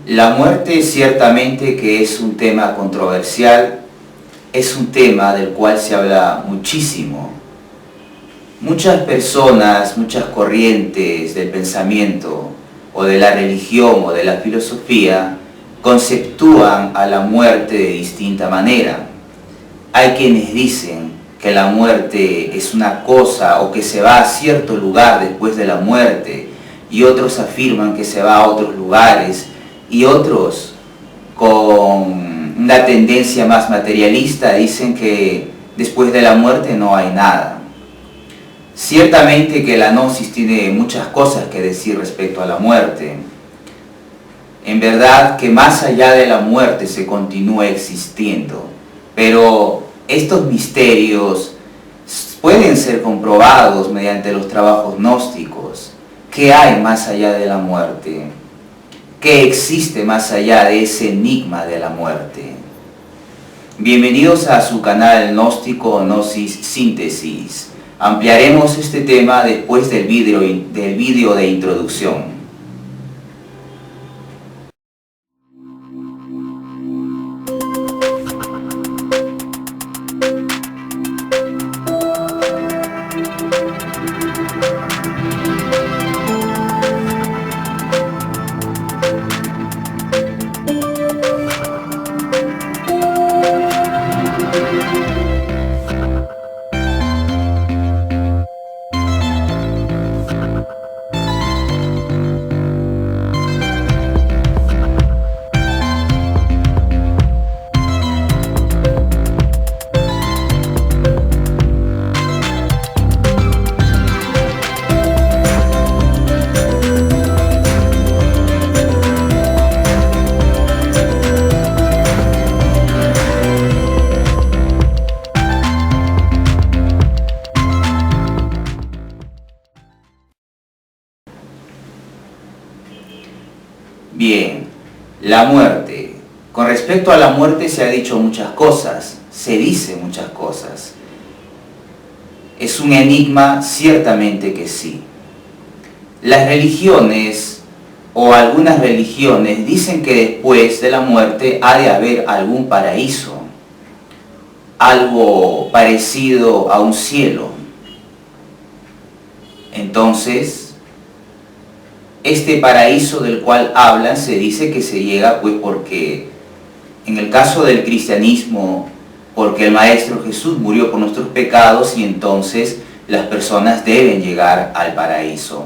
La muerte ciertamente que es un tema controversial, es un tema del cual se habla muchísimo. Muchas personas, muchas corrientes del pensamiento o de la religión o de la filosofía conceptúan a la muerte de distinta manera. Hay quienes dicen que la muerte es una cosa o que se va a cierto lugar después de la muerte, y otros afirman que se va a otros lugares, y otros con una tendencia más materialista dicen que después de la muerte no hay nada. Ciertamente que la gnosis tiene muchas cosas que decir respecto a la muerte. En verdad que más allá de la muerte se continúa existiendo, pero estos misterios pueden ser comprobados mediante los trabajos gnósticos. ¿Qué hay más allá de la muerte? ¿Qué existe más allá de ese enigma de la muerte? Bienvenidos a su canal gnóstico Gnosis Síntesis. Ampliaremos este tema después del vídeo de introducción. Bien, la muerte. Con respecto a la muerte se ha dicho muchas cosas, se dice muchas cosas. ¿Es un enigma? Ciertamente que sí. Las religiones, o algunas religiones, dicen que después de la muerte ha de haber algún paraíso, algo parecido a un cielo. Entonces, este paraíso del cual hablan se dice que se llega pues porque, en el caso del cristianismo, porque el Maestro Jesús murió por nuestros pecados y entonces las personas deben llegar al paraíso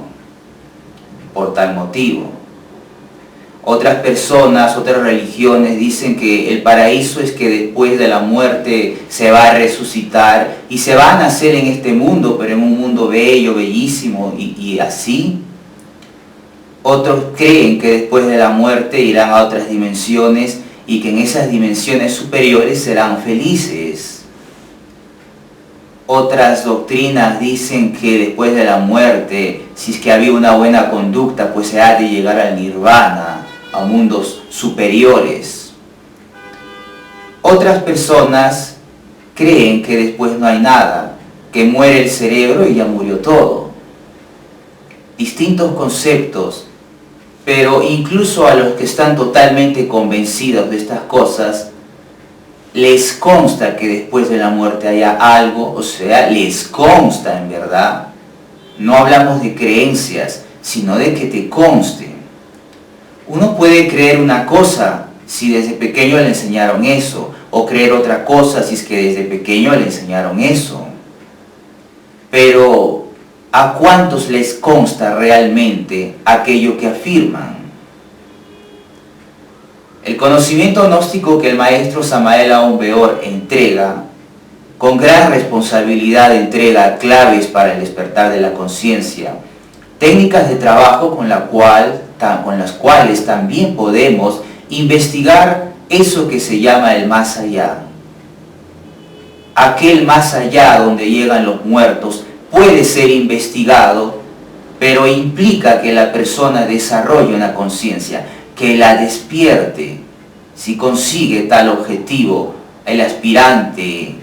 por tal motivo. Otras personas, otras religiones dicen que el paraíso es que después de la muerte se va a resucitar y se va a nacer en este mundo, pero en un mundo bello, bellísimo y así. Otros creen que después de la muerte irán a otras dimensiones y que en esas dimensiones superiores serán felices. Otras doctrinas dicen que después de la muerte, si es que había una buena conducta, pues se ha de llegar al nirvana, a mundos superiores. Otras personas creen que después no hay nada, que muere el cerebro y ya murió todo. Distintos conceptos. Pero incluso a los que están totalmente convencidos de estas cosas, les consta que después de la muerte haya algo, o sea, les consta en verdad. No hablamos de creencias, sino de que te conste. Uno puede creer una cosa si desde pequeño le enseñaron eso, o creer otra cosa si es que desde pequeño le enseñaron eso. Pero ¿a cuántos les consta realmente aquello que afirman? El conocimiento gnóstico que el maestro Samael Aun Weor entrega, con gran responsabilidad entrega claves para el despertar de la conciencia, técnicas de trabajo con las cuales también podemos investigar eso que se llama el más allá. Aquel más allá donde llegan los muertos puede ser investigado, pero implica que la persona desarrolle una conciencia, que la despierte. Si consigue tal objetivo, el aspirante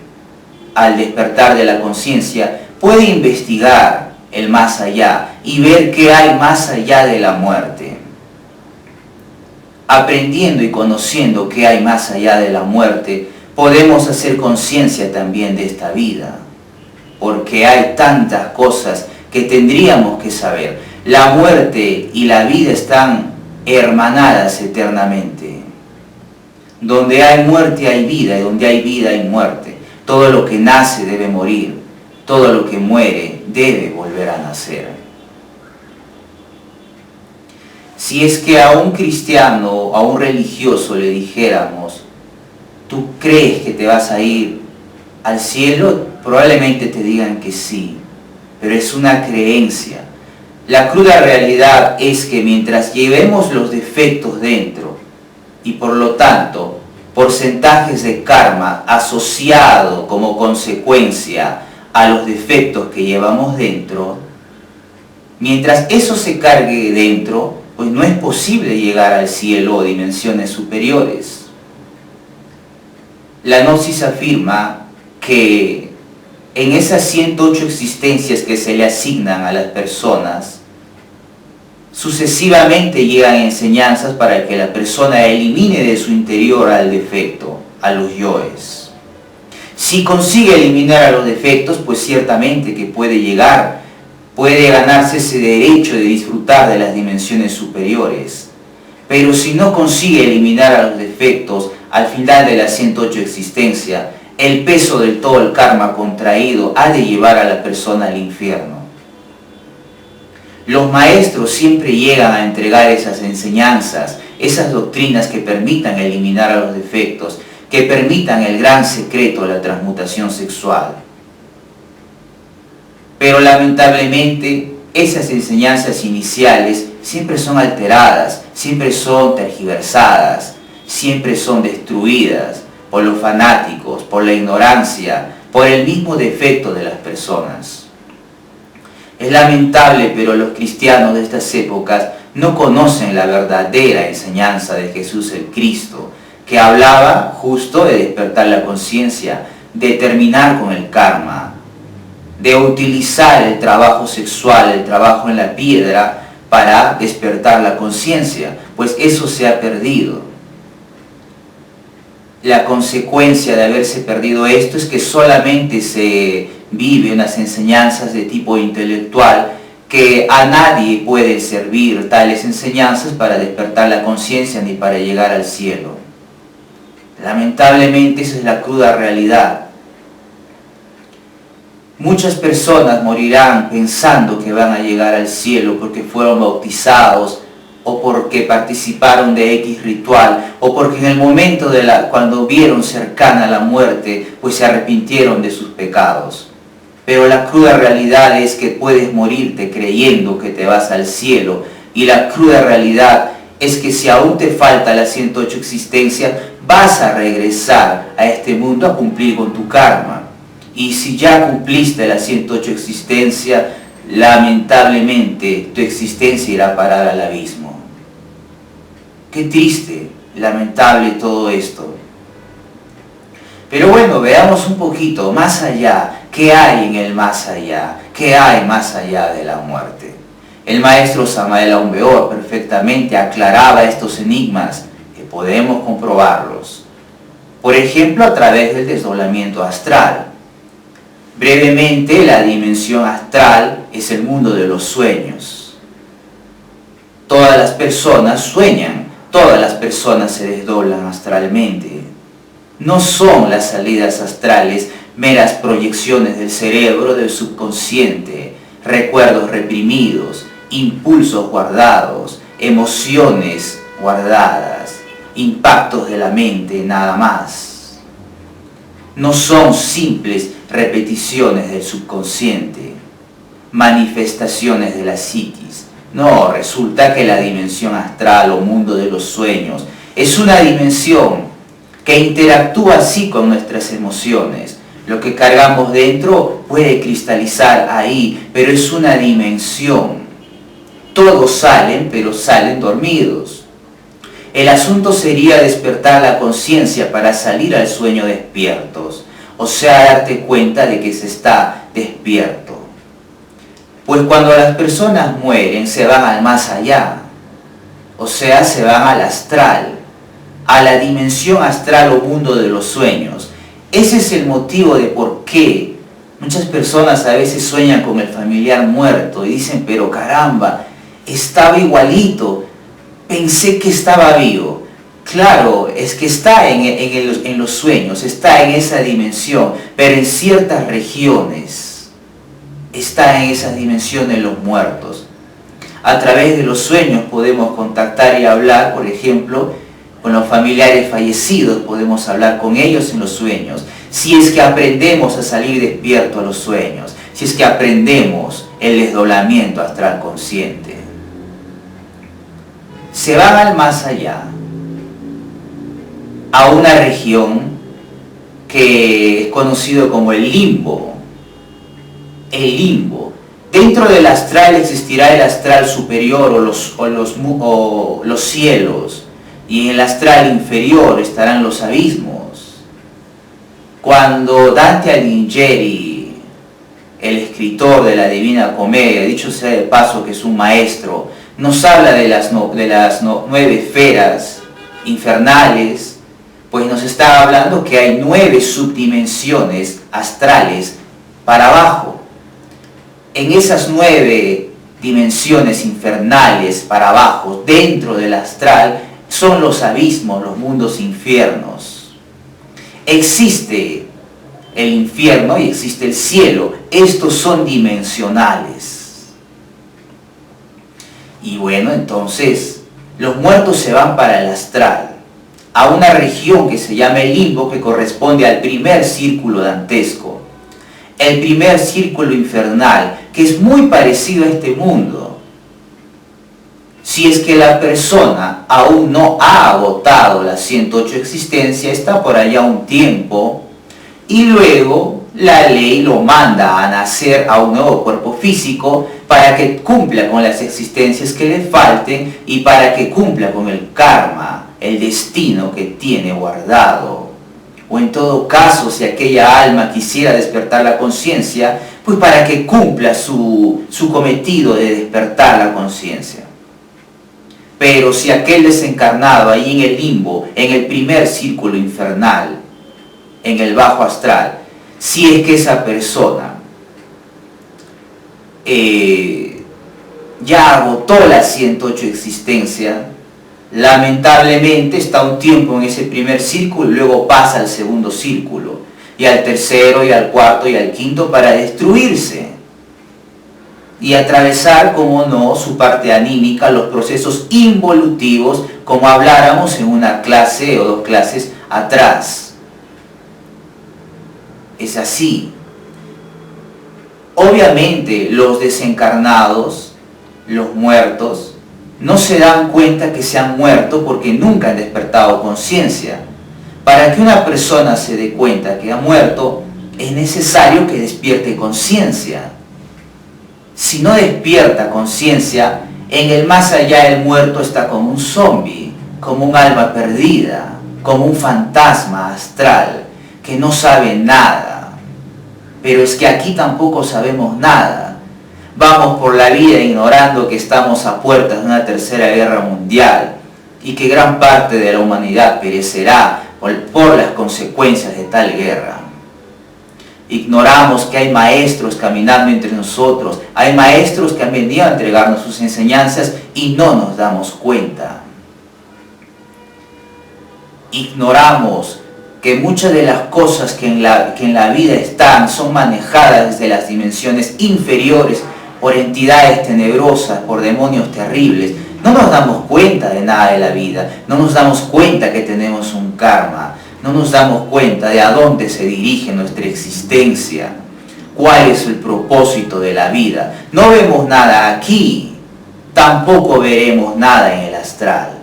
al despertar de la conciencia puede investigar el más allá y ver qué hay más allá de la muerte. aprendiendo y conociendo que hay más allá de la muerte, podemos hacer conciencia también de esta vida, porque hay tantas cosas que tendríamos que saber. La muerte y la vida están hermanadas eternamente. Donde hay muerte hay vida, y donde hay vida hay muerte. Todo lo que nace debe morir, todo lo que muere debe volver a nacer. Si es que a un cristiano, a un religioso le dijéramos, ¿tú crees que te vas a ir al cielo? Probablemente te digan que sí, pero es una creencia. La cruda realidad es que mientras llevemos los defectos dentro y por lo tanto porcentajes de karma asociado como consecuencia a los defectos que llevamos dentro, mientras eso se cargue dentro, pues no es posible llegar al cielo o dimensiones superiores. La Gnosis afirma que en esas 108 existencias que se le asignan a las personas, sucesivamente llegan enseñanzas para que la persona elimine de su interior al defecto, a los yoes. Si consigue eliminar a los defectos, pues ciertamente que puede ganarse ese derecho de disfrutar de las dimensiones superiores. Pero si no consigue eliminar a los defectos, al final de las 108 existencias, el peso de todo el karma contraído ha de llevar a la persona al infierno. Los maestros siempre llegan a entregar esas enseñanzas, esas doctrinas que permitan eliminar a los defectos, que permitan el gran secreto de la transmutación sexual. Pero lamentablemente esas enseñanzas iniciales siempre son alteradas, siempre son tergiversadas, siempre son destruidas por los fanáticos, por la ignorancia, por el mismo defecto de las personas. Es lamentable, pero los cristianos de estas épocas no conocen la verdadera enseñanza de Jesús el Cristo, que hablaba justo de despertar la conciencia, de terminar con el karma, de utilizar el trabajo sexual, el trabajo en la piedra, para despertar la conciencia, pues eso se ha perdido. La consecuencia de haberse perdido esto es que solamente se vive unas enseñanzas de tipo intelectual, que a nadie puede servir tales enseñanzas para despertar la conciencia ni para llegar al cielo. Lamentablemente esa es la cruda realidad. Muchas personas morirán pensando que van a llegar al cielo porque fueron bautizados, o porque participaron de X ritual, o porque en el momento cuando vieron cercana la muerte, pues se arrepintieron de sus pecados. Pero la cruda realidad es que puedes morirte creyendo que te vas al cielo, y la cruda realidad es que si aún te falta las 108 existencias, vas a regresar a este mundo a cumplir con tu karma. Y si ya cumpliste las 108 existencias, lamentablemente tu existencia irá a parar al abismo. Qué triste, lamentable todo esto. Pero bueno, veamos un poquito más allá. ¿Qué hay en el más allá? ¿Qué hay más allá de la muerte? El maestro Samael Aun Weor perfectamente aclaraba estos enigmas, que podemos comprobarlos. Por ejemplo, a través del desdoblamiento astral. Brevemente, la dimensión astral es el mundo de los sueños. Todas las personas sueñan, todas las personas se desdoblan astralmente. No son las salidas astrales meras proyecciones del cerebro, del subconsciente, recuerdos reprimidos, impulsos guardados, emociones guardadas, impactos de la mente, nada más. No son simples repeticiones del subconsciente, manifestaciones de la psiquis. No, resulta que la dimensión astral o mundo de los sueños es una dimensión que interactúa así con nuestras emociones. Lo que cargamos dentro puede cristalizar ahí, pero es una dimensión. Todos salen, pero salen dormidos. El asunto sería despertar la conciencia para salir al sueño despiertos, o sea, darte cuenta de que se está despierto. Pues cuando las personas mueren, se van al más allá. o sea, se van al astral, a la dimensión astral o mundo de los sueños. Ese es el motivo de por qué muchas personas a veces sueñan con el familiar muerto y dicen, pero caramba, estaba igualito, pensé que estaba vivo. Claro, es que está en los sueños, está en esa dimensión, pero en ciertas regiones está en esas dimensiones los muertos. A través de los sueños podemos contactar y hablar, por ejemplo, con los familiares fallecidos, podemos hablar con ellos en los sueños. Si es que aprendemos a salir despierto a los sueños, si es que aprendemos el desdoblamiento astral consciente. Se van al más allá, a una región que es conocido como el limbo. El limbo. Dentro del astral existirá el astral superior o los cielos, y en el astral inferior estarán los abismos. Cuando Dante Alighieri, el escritor de la Divina Comedia, dicho sea de paso que es un maestro, nos habla de las 9 esferas infernales, pues nos está hablando que hay 9 subdimensiones astrales para abajo. En esas 9 dimensiones infernales para abajo, dentro del astral, son los abismos, los mundos infiernos. Existe el infierno y existe el cielo. Estos son dimensionales. Y bueno, entonces, los muertos se van para el astral, a una región que se llama el limbo, que corresponde al primer círculo dantesco. El primer círculo infernal, que es muy parecido a este mundo. Si es que la persona aún no ha agotado la 108 existencia, está por allá un tiempo, y luego la ley lo manda a nacer a un nuevo cuerpo físico para que cumpla con las existencias que le falten y para que cumpla con el karma, el destino que tiene guardado. O en todo caso, si aquella alma quisiera despertar la conciencia, pues para que cumpla su cometido de despertar la conciencia. Pero si aquel desencarnado ahí en el limbo, en el primer círculo infernal, en el bajo astral, si es que esa persona ya agotó la 108 existencia, lamentablemente está un tiempo en ese primer círculo y luego pasa al segundo círculo, y al tercero, y al cuarto, y al quinto, para destruirse y atravesar, como no, su parte anímica, los procesos involutivos, como habláramos en una clase o 2 clases atrás. Es así. Obviamente los desencarnados, los muertos, no se dan cuenta que se han muerto porque nunca han despertado conciencia. Para que una persona se dé cuenta que ha muerto, es necesario que despierte conciencia. Si no despierta conciencia, en el más allá el muerto está como un zombie, como un alma perdida, como un fantasma astral que no sabe nada. Pero es que aquí tampoco sabemos nada. Vamos por la vida ignorando que estamos a puertas de una tercera guerra mundial y que gran parte de la humanidad perecerá por las consecuencias de tal guerra. Ignoramos que hay maestros caminando entre nosotros, hay maestros que han venido a entregarnos sus enseñanzas y no nos damos cuenta. Ignoramos que muchas de las cosas que en la vida están son manejadas desde las dimensiones inferiores por entidades tenebrosas, por demonios terribles. No nos damos cuenta de nada de la vida, no nos damos cuenta que tenemos un karma, no nos damos cuenta de a dónde se dirige nuestra existencia, cuál es el propósito de la vida. No vemos nada aquí, tampoco veremos nada en el astral.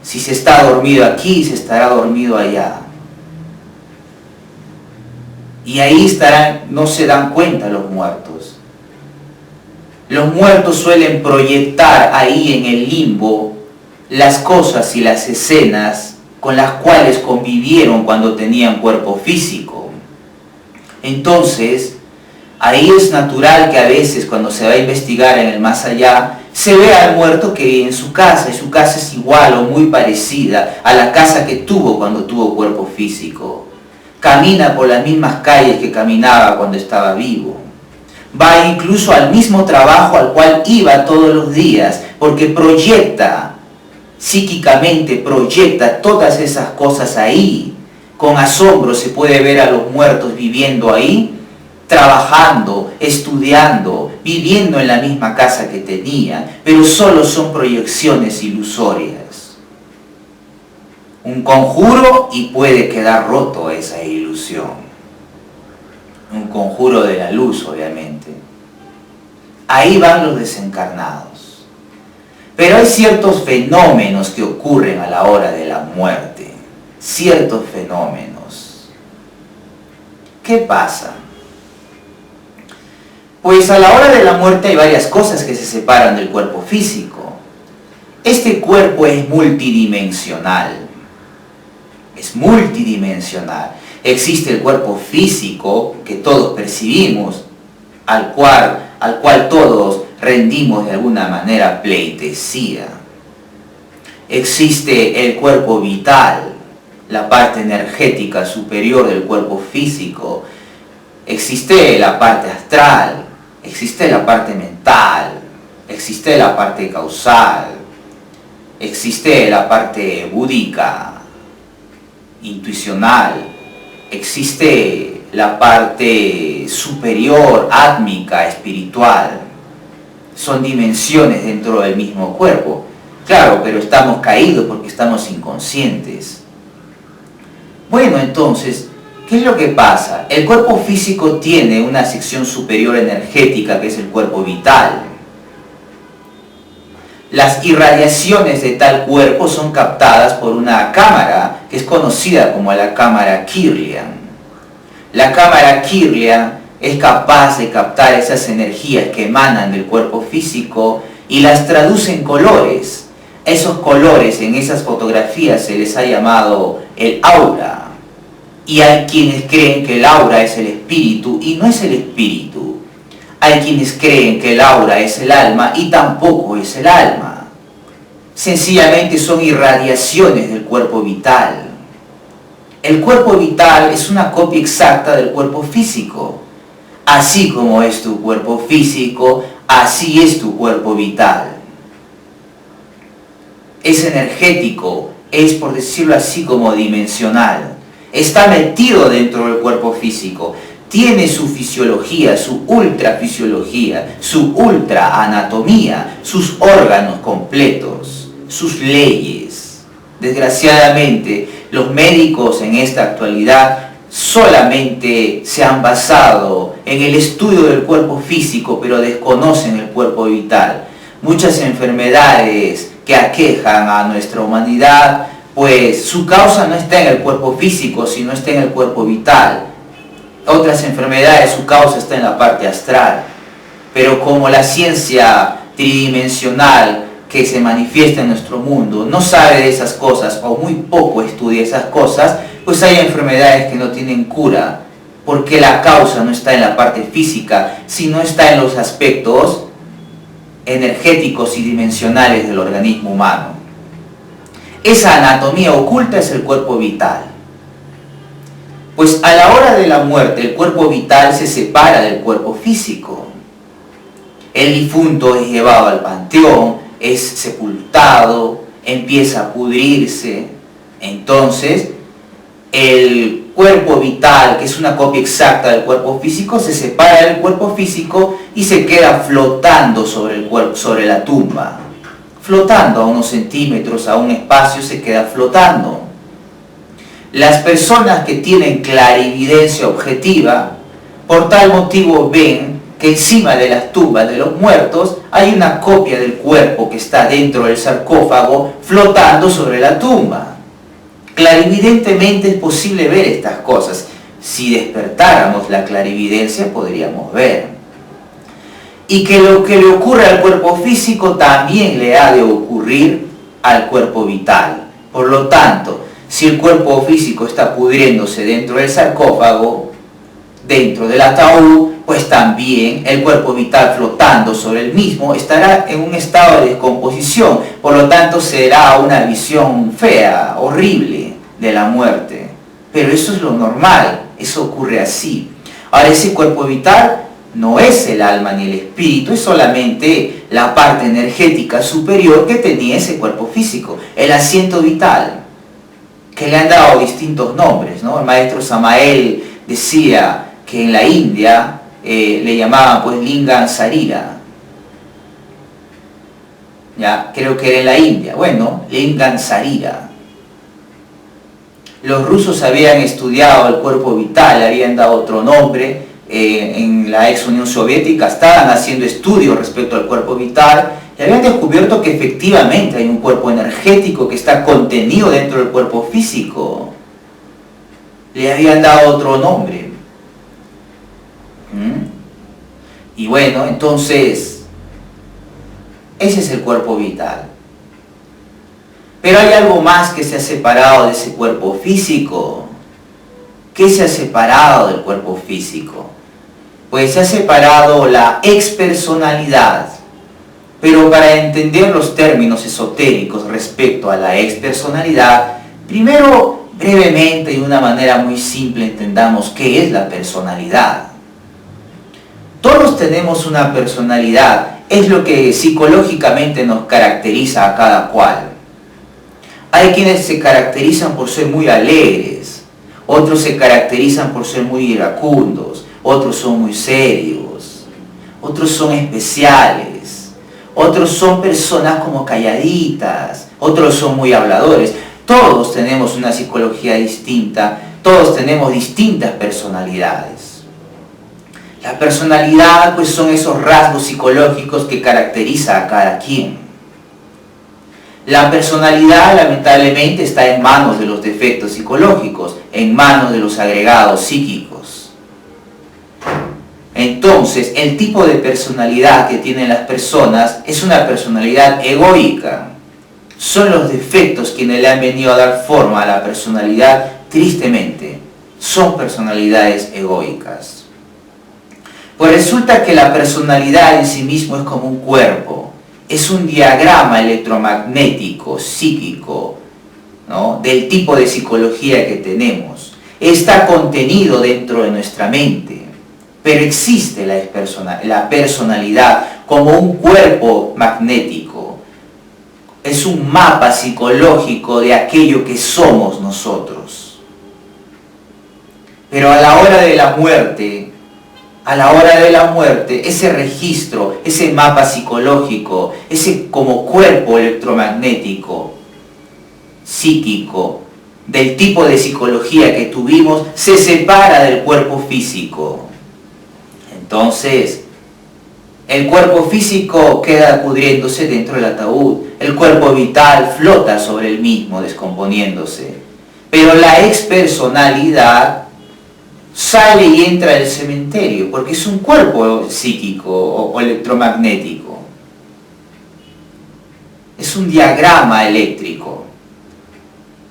Si se está dormido aquí, se estará dormido allá. Y ahí estarán, no se dan cuenta los muertos. Los muertos suelen proyectar ahí en el limbo las cosas y las escenas con las cuales convivieron cuando tenían cuerpo físico. Entonces, ahí es natural que a veces cuando se va a investigar en el más allá, Se ve al muerto que vive en su casa, y su casa es igual o muy parecida a la casa que tuvo cuando tuvo cuerpo físico. Camina por las mismas calles que caminaba cuando estaba vivo. Va incluso al mismo trabajo al cual iba todos los días, porque psíquicamente proyecta todas esas cosas ahí. Con asombro se puede ver a los muertos viviendo ahí, trabajando, estudiando, viviendo en la misma casa que tenían, pero solo son proyecciones ilusorias. Un conjuro y puede quedar roto esa ilusión. Un conjuro de la luz, obviamente. Ahí van los desencarnados. Pero hay ciertos fenómenos que ocurren a la hora de la muerte. Ciertos fenómenos. ¿Qué pasa? Pues a la hora de la muerte hay varias cosas que se separan del cuerpo físico. Este cuerpo es multidimensional. Es multidimensional. Existe el cuerpo físico que todos percibimos, al cual todos rendimos de alguna manera pleitesía. Existe el cuerpo vital, la parte energética superior del cuerpo físico. Existe la parte astral. Existe la parte mental, existe la parte causal, existe la parte búdica, intuicional, existe la parte superior, átmica, espiritual. Son dimensiones dentro del mismo cuerpo. Claro, pero estamos caídos porque estamos inconscientes. Bueno, entonces, ¿qué es lo que pasa? El cuerpo físico tiene una sección superior energética que es el cuerpo vital. Las irradiaciones de tal cuerpo son captadas por una cámara que es conocida como la cámara Kirlian. La cámara Kirlian es capaz de captar esas energías que emanan del cuerpo físico y las traduce en colores. Esos colores en esas fotografías se les ha llamado el aura. Y hay quienes creen que el aura es el espíritu y no es el espíritu. Hay quienes creen que el aura es el alma y tampoco es el alma. Sencillamente son irradiaciones del cuerpo vital. El cuerpo vital es una copia exacta del cuerpo físico. Así como es tu cuerpo físico, así es tu cuerpo vital. Es energético, es, por decirlo así, como dimensional. Está metido dentro del cuerpo físico, tiene su fisiología, su ultrafisiología, su ultraanatomía, sus órganos completos, sus leyes. Desgraciadamente, los médicos en esta actualidad solamente se han basado en el estudio del cuerpo físico, pero desconocen el cuerpo vital. Muchas enfermedades que aquejan a nuestra humanidad, pues su causa no está en el cuerpo físico, sino está en el cuerpo vital. Otras enfermedades, su causa está en la parte astral. Pero como la ciencia tridimensional que se manifiesta en nuestro mundo no sabe de esas cosas o muy poco estudia esas cosas, pues hay enfermedades que no tienen cura, porque la causa no está en la parte física, sino está en los aspectos energéticos y dimensionales del organismo humano. Esa anatomía oculta es el cuerpo vital. Pues a la hora de la muerte, el cuerpo vital se separa del cuerpo físico. El difunto es llevado al panteón, es sepultado, empieza a pudrirse. Entonces, el cuerpo vital, que es una copia exacta del cuerpo físico, se separa del cuerpo físico y se queda flotando sobre la tumba. Flotando a unos centímetros, a un espacio, se queda flotando. Las personas que tienen clarividencia objetiva, por tal motivo ven que encima de las tumbas de los muertos hay una copia del cuerpo que está dentro del sarcófago flotando sobre la tumba. Clarividentemente es posible ver estas cosas. Si despertáramos la clarividencia podríamos ver. Y que lo que le ocurre al cuerpo físico también le ha de ocurrir al cuerpo vital. Por lo tanto, si el cuerpo físico está pudriéndose dentro del sarcófago, dentro del ataúd, pues también el cuerpo vital flotando sobre el mismo estará en un estado de descomposición, por lo tanto será una visión fea, horrible de la muerte. Pero eso es lo normal, eso ocurre así. Ahora, ese cuerpo vital no es el alma ni el espíritu, es solamente la parte energética superior que tenía ese cuerpo físico, el asiento vital, que le han dado distintos nombres, ¿no? El maestro Samael decía que en la India le llamaban pues Lingam Sarira. Ya, creo que era en la India. Bueno, Lingam Sarira. Los rusos habían estudiado el cuerpo vital, le habían dado otro nombre. En la ex Unión Soviética estaban haciendo estudios respecto al cuerpo vital y habían descubierto que efectivamente hay un cuerpo energético que está contenido dentro del cuerpo físico. Le habían dado otro nombre. Y bueno, entonces, ese es el cuerpo vital. Pero hay algo más que se ha separado de ese cuerpo físico. ¿Qué se ha separado del cuerpo físico? Pues se ha separado la expersonalidad. Pero para entender los términos esotéricos respecto a la expersonalidad, primero, brevemente y de una manera muy simple, entendamos qué es la personalidad. Todos tenemos una personalidad, es lo que psicológicamente nos caracteriza a cada cual. Hay quienes se caracterizan por ser muy alegres, otros se caracterizan por ser muy iracundos, otros son muy serios, otros son especiales, otros son personas como calladitas, otros son muy habladores. Todos tenemos una psicología distinta, todos tenemos distintas personalidades. La personalidad pues son esos rasgos psicológicos que caracteriza a cada quien. La personalidad lamentablemente está en manos de los defectos psicológicos, en manos de los agregados psíquicos. Entonces, el tipo de personalidad que tienen las personas es una personalidad egoica. Son los defectos quienes le han venido a dar forma a la personalidad, tristemente. Son personalidades egoicas. Pues resulta que la personalidad en sí mismo es como un cuerpo. Es un diagrama electromagnético, psíquico, ¿no? Del tipo de psicología que tenemos. Está contenido dentro de nuestra mente, pero existe la personalidad como un cuerpo magnético. Es un mapa psicológico de aquello que somos nosotros. Pero a la hora de la muerte, ese registro, ese mapa psicológico, ese como cuerpo electromagnético, psíquico, del tipo de psicología que tuvimos, se separa del cuerpo físico. Entonces, el cuerpo físico queda pudriéndose dentro del ataúd, el cuerpo vital flota sobre el mismo, descomponiéndose. Pero la expersonalidad sale y entra del cementerio, porque es un cuerpo psíquico o electromagnético. Es un diagrama eléctrico.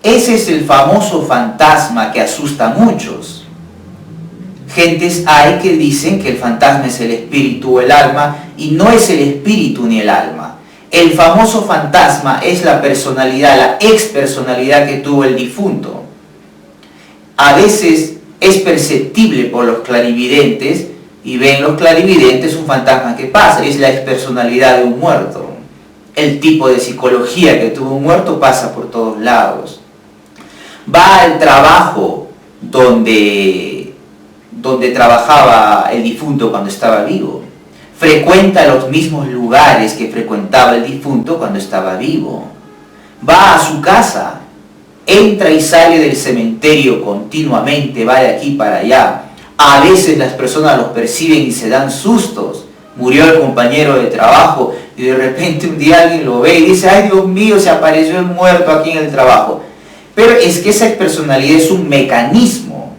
Ese es el famoso fantasma que asusta a muchos. Gentes hay que dicen que el fantasma es el espíritu o el alma, y no es el espíritu ni el alma. El famoso fantasma es la personalidad, la expersonalidad que tuvo el difunto. A veces es perceptible por los clarividentes, y ven los clarividentes un fantasma que pasa, es la expersonalidad de un muerto. El tipo de psicología que tuvo un muerto pasa por todos lados. Va al trabajo donde trabajaba el difunto cuando estaba vivo. Frecuenta los mismos lugares que frecuentaba el difunto cuando estaba vivo. Va a su casa. Entra y sale del cementerio continuamente, va de aquí para allá. A veces las personas los perciben y se dan sustos. Murió el compañero de trabajo y de repente un día alguien lo ve y dice: ¡ay, Dios mío, se apareció el muerto aquí en el trabajo! Pero es que esa personalidad es un mecanismo.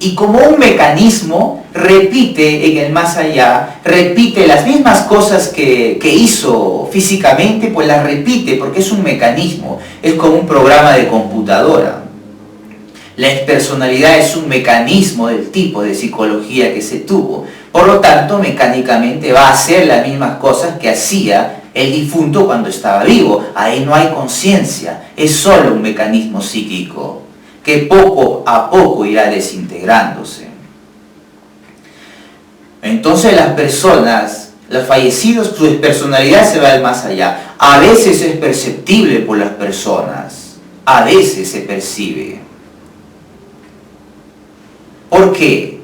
Y como un mecanismo, repite en el más allá, repite las mismas cosas que hizo físicamente, pues las repite porque es un mecanismo, es como un programa de computadora. La expersonalidad es un mecanismo del tipo de psicología que se tuvo. Por lo tanto, mecánicamente va a hacer las mismas cosas que hacía el difunto cuando estaba vivo. Ahí no hay conciencia, es solo un mecanismo psíquico que poco a poco irá desintegrándose. Entonces las personas, los fallecidos, su personalidad se va al más allá. A veces es perceptible por las personas, a veces se percibe. ¿Por qué?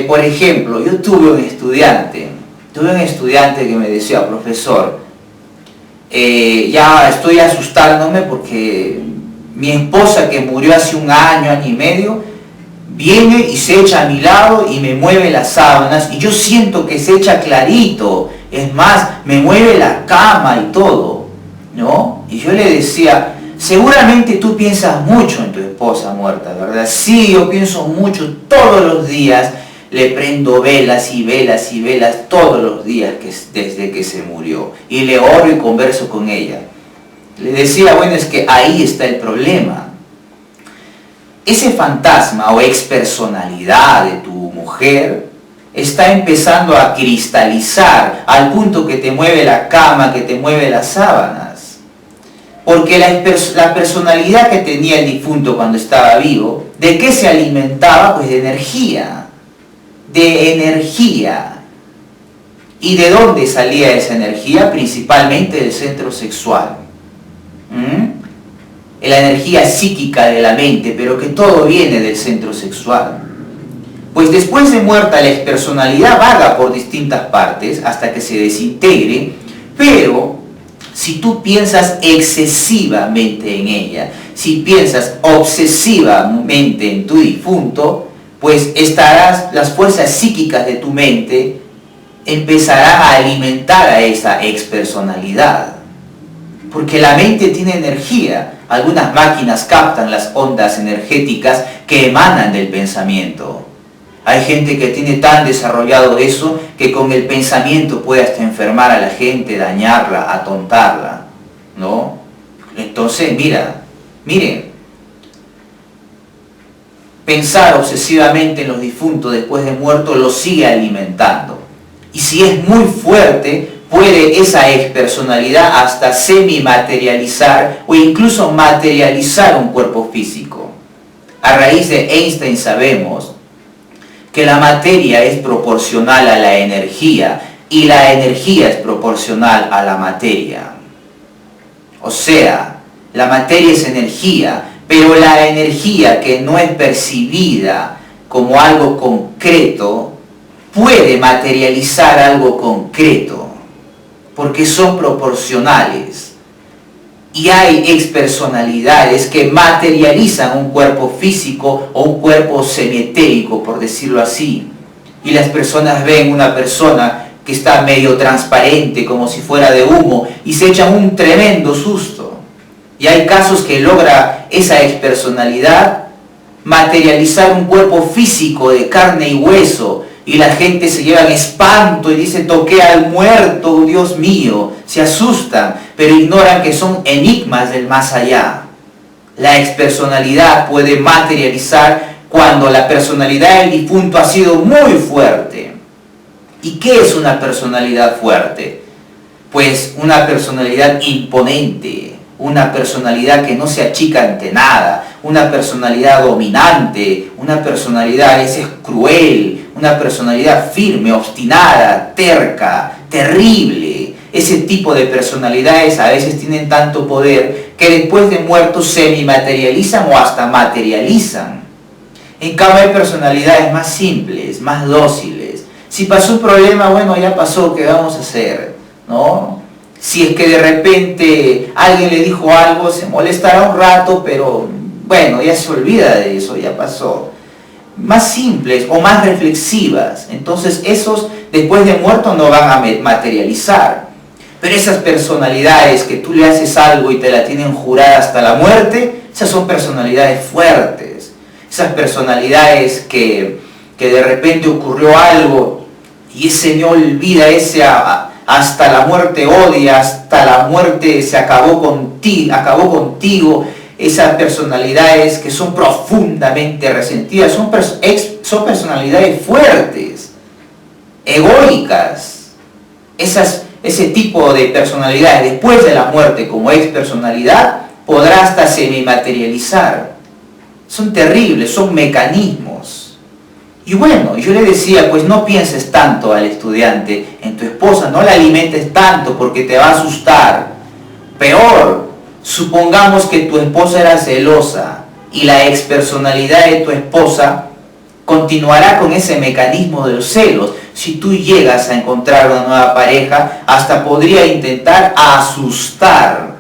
Por ejemplo, yo tuve un estudiante que me decía, profesor, ya estoy asustándome porque mi esposa, que murió hace un año y medio, viene y se echa a mi lado y me mueve las sábanas y yo siento que se echa clarito, es más, me mueve la cama y todo, ¿no? Y yo le decía, seguramente tú piensas mucho en tu esposa muerta, ¿verdad? Sí, yo pienso mucho todos los días, le prendo velas y velas y velas todos los días desde que se murió y le oro y converso con ella. Le decía, bueno, es que ahí está el problema. Ese fantasma o expersonalidad de tu mujer está empezando a cristalizar al punto que te mueve la cama, que te mueve las sábanas. Porque la personalidad que tenía el difunto cuando estaba vivo, ¿de qué se alimentaba? Pues de energía. De energía. ¿Y de dónde salía esa energía? Principalmente del centro sexual. La energía psíquica de la mente, pero que todo viene del centro sexual. Pues después de muerta la expersonalidad vaga por distintas partes hasta que se desintegre, pero si tú piensas excesivamente en ella, si piensas obsesivamente en tu difunto, pues las fuerzas psíquicas de tu mente empezarán a alimentar a esa expersonalidad. Porque la mente tiene energía. Algunas máquinas captan las ondas energéticas que emanan del pensamiento. Hay gente que tiene tan desarrollado eso que con el pensamiento puede hasta enfermar a la gente, dañarla, atontarla, ¿no? Entonces, miren, pensar obsesivamente en los difuntos después de muertos los sigue alimentando. Y si es muy fuerte, puede esa expersonalidad hasta semi-materializar o incluso materializar un cuerpo físico. A raíz de Einstein sabemos que la materia es proporcional a la energía y la energía es proporcional a la materia. O sea, la materia es energía, pero la energía que no es percibida como algo concreto puede materializar algo concreto, porque son proporcionales. Y hay expersonalidades que materializan un cuerpo físico o un cuerpo semietérico, por decirlo así. Y las personas ven una persona que está medio transparente, como si fuera de humo, y se echan un tremendo susto. Y hay casos que logra esa expersonalidad materializar un cuerpo físico de carne y hueso, y la gente se lleva en espanto y dice, toqué al muerto, Dios mío, se asustan, pero ignoran que son enigmas del más allá. La expersonalidad puede materializar cuando la personalidad del difunto ha sido muy fuerte. ¿Y qué es una personalidad fuerte? Pues una personalidad imponente, una personalidad que no se achica ante nada, una personalidad dominante, una personalidad es cruel, una personalidad firme, obstinada, terca, terrible. Ese tipo de personalidades a veces tienen tanto poder que después de muertos semi-materializan o hasta materializan. En cambio hay personalidades más simples, más dóciles. Si pasó un problema, bueno, ya pasó, ¿qué vamos a hacer? ¿No? Si es que de repente alguien le dijo algo, se molestará un rato, pero bueno, ya se olvida de eso, ya pasó. Más simples o más reflexivas. Entonces esos después de muerto no van a materializar. Pero esas personalidades que tú le haces algo y te la tienen jurada hasta la muerte, esas son personalidades fuertes. Esas personalidades que de repente ocurrió algo y ese no olvida, ese hasta la muerte odia, hasta la muerte se acabó contigo. Esas personalidades que son profundamente resentidas, son personalidades fuertes. egoicas, ese tipo de personalidades después de la muerte como expersonalidad podrá hasta semimaterializar. Son terribles, son mecanismos. Y bueno, yo le decía, pues no pienses tanto al estudiante en tu esposa, no la alimentes tanto porque te va a asustar. Peor, supongamos que tu esposa era celosa y la expersonalidad de tu esposa continuará con ese mecanismo de los celos. Si tú llegas a encontrar una nueva pareja, hasta podría intentar asustar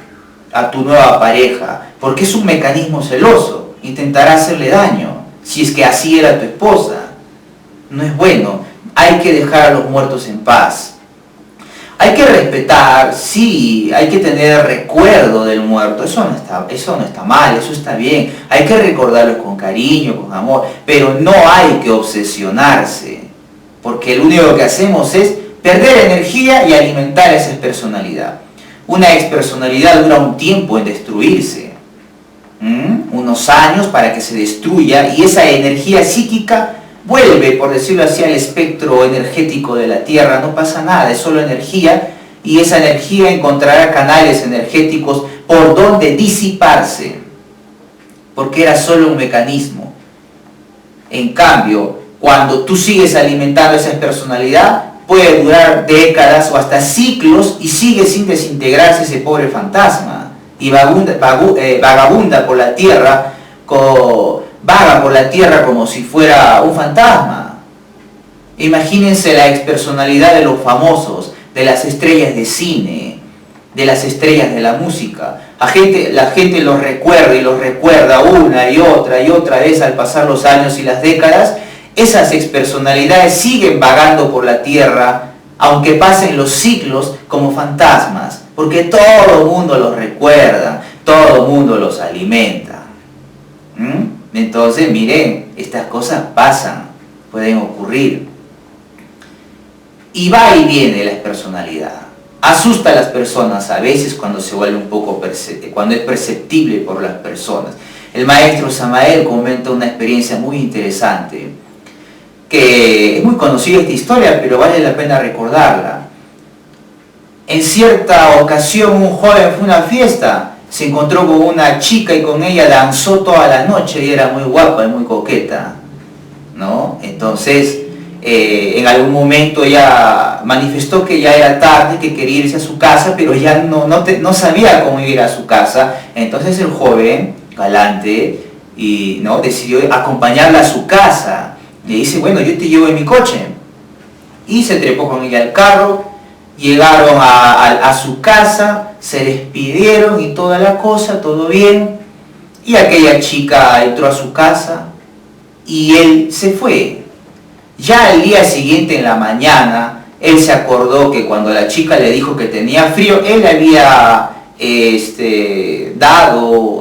a tu nueva pareja, porque es un mecanismo celoso, intentará hacerle daño, si es que así era tu esposa. No es bueno, hay que dejar a los muertos en paz. Hay que respetar, sí, hay que tener recuerdo del muerto, eso no está mal, eso está bien. Hay que recordarlos con cariño, con amor, pero no hay que obsesionarse, porque lo único que hacemos es perder energía y alimentar esa expersonalidad. Una expersonalidad dura un tiempo en destruirse, unos años para que se destruya, y esa energía psíquica vuelve, por decirlo así, al espectro energético de la Tierra. No pasa nada, es solo energía, y esa energía encontrará canales energéticos por donde disiparse, porque era solo un mecanismo. En cambio, cuando tú sigues alimentando esa personalidad, puede durar décadas o hasta ciclos y sigue sin desintegrarse ese pobre fantasma, y vagabunda por la Tierra, vaga por la Tierra como si fuera un fantasma. Imagínense la expersonalidad de los famosos, de las estrellas de cine, de las estrellas de la música. La gente los recuerda y los recuerda una y otra vez al pasar los años y las décadas. Esas expersonalidades siguen vagando por la Tierra, aunque pasen los siglos, como fantasmas, porque todo el mundo los recuerda, todo el mundo los alimenta. Entonces, miren, estas cosas pasan, pueden ocurrir. Y va y viene la expersonalidad. Asusta a las personas a veces cuando se vuelve un poco cuando es perceptible por las personas. El maestro Samael comenta una experiencia muy interesante, que es muy conocida esta historia, pero vale la pena recordarla. En cierta ocasión un joven fue a una fiesta, se encontró con una chica y con ella danzó toda la noche y era muy guapa y muy coqueta, ¿no? Entonces, en algún momento ella manifestó que ya era tarde, que quería irse a su casa, pero ya no sabía cómo ir a su casa. Entonces el joven, galante, decidió acompañarla a su casa. Le dice, bueno, yo te llevo en mi coche. Y se trepó con ella al carro, llegaron a su casa, se despidieron y toda la cosa, todo bien. Y aquella chica entró a su casa y él se fue. Ya al día siguiente en la mañana, él se acordó que cuando la chica le dijo que tenía frío, él le había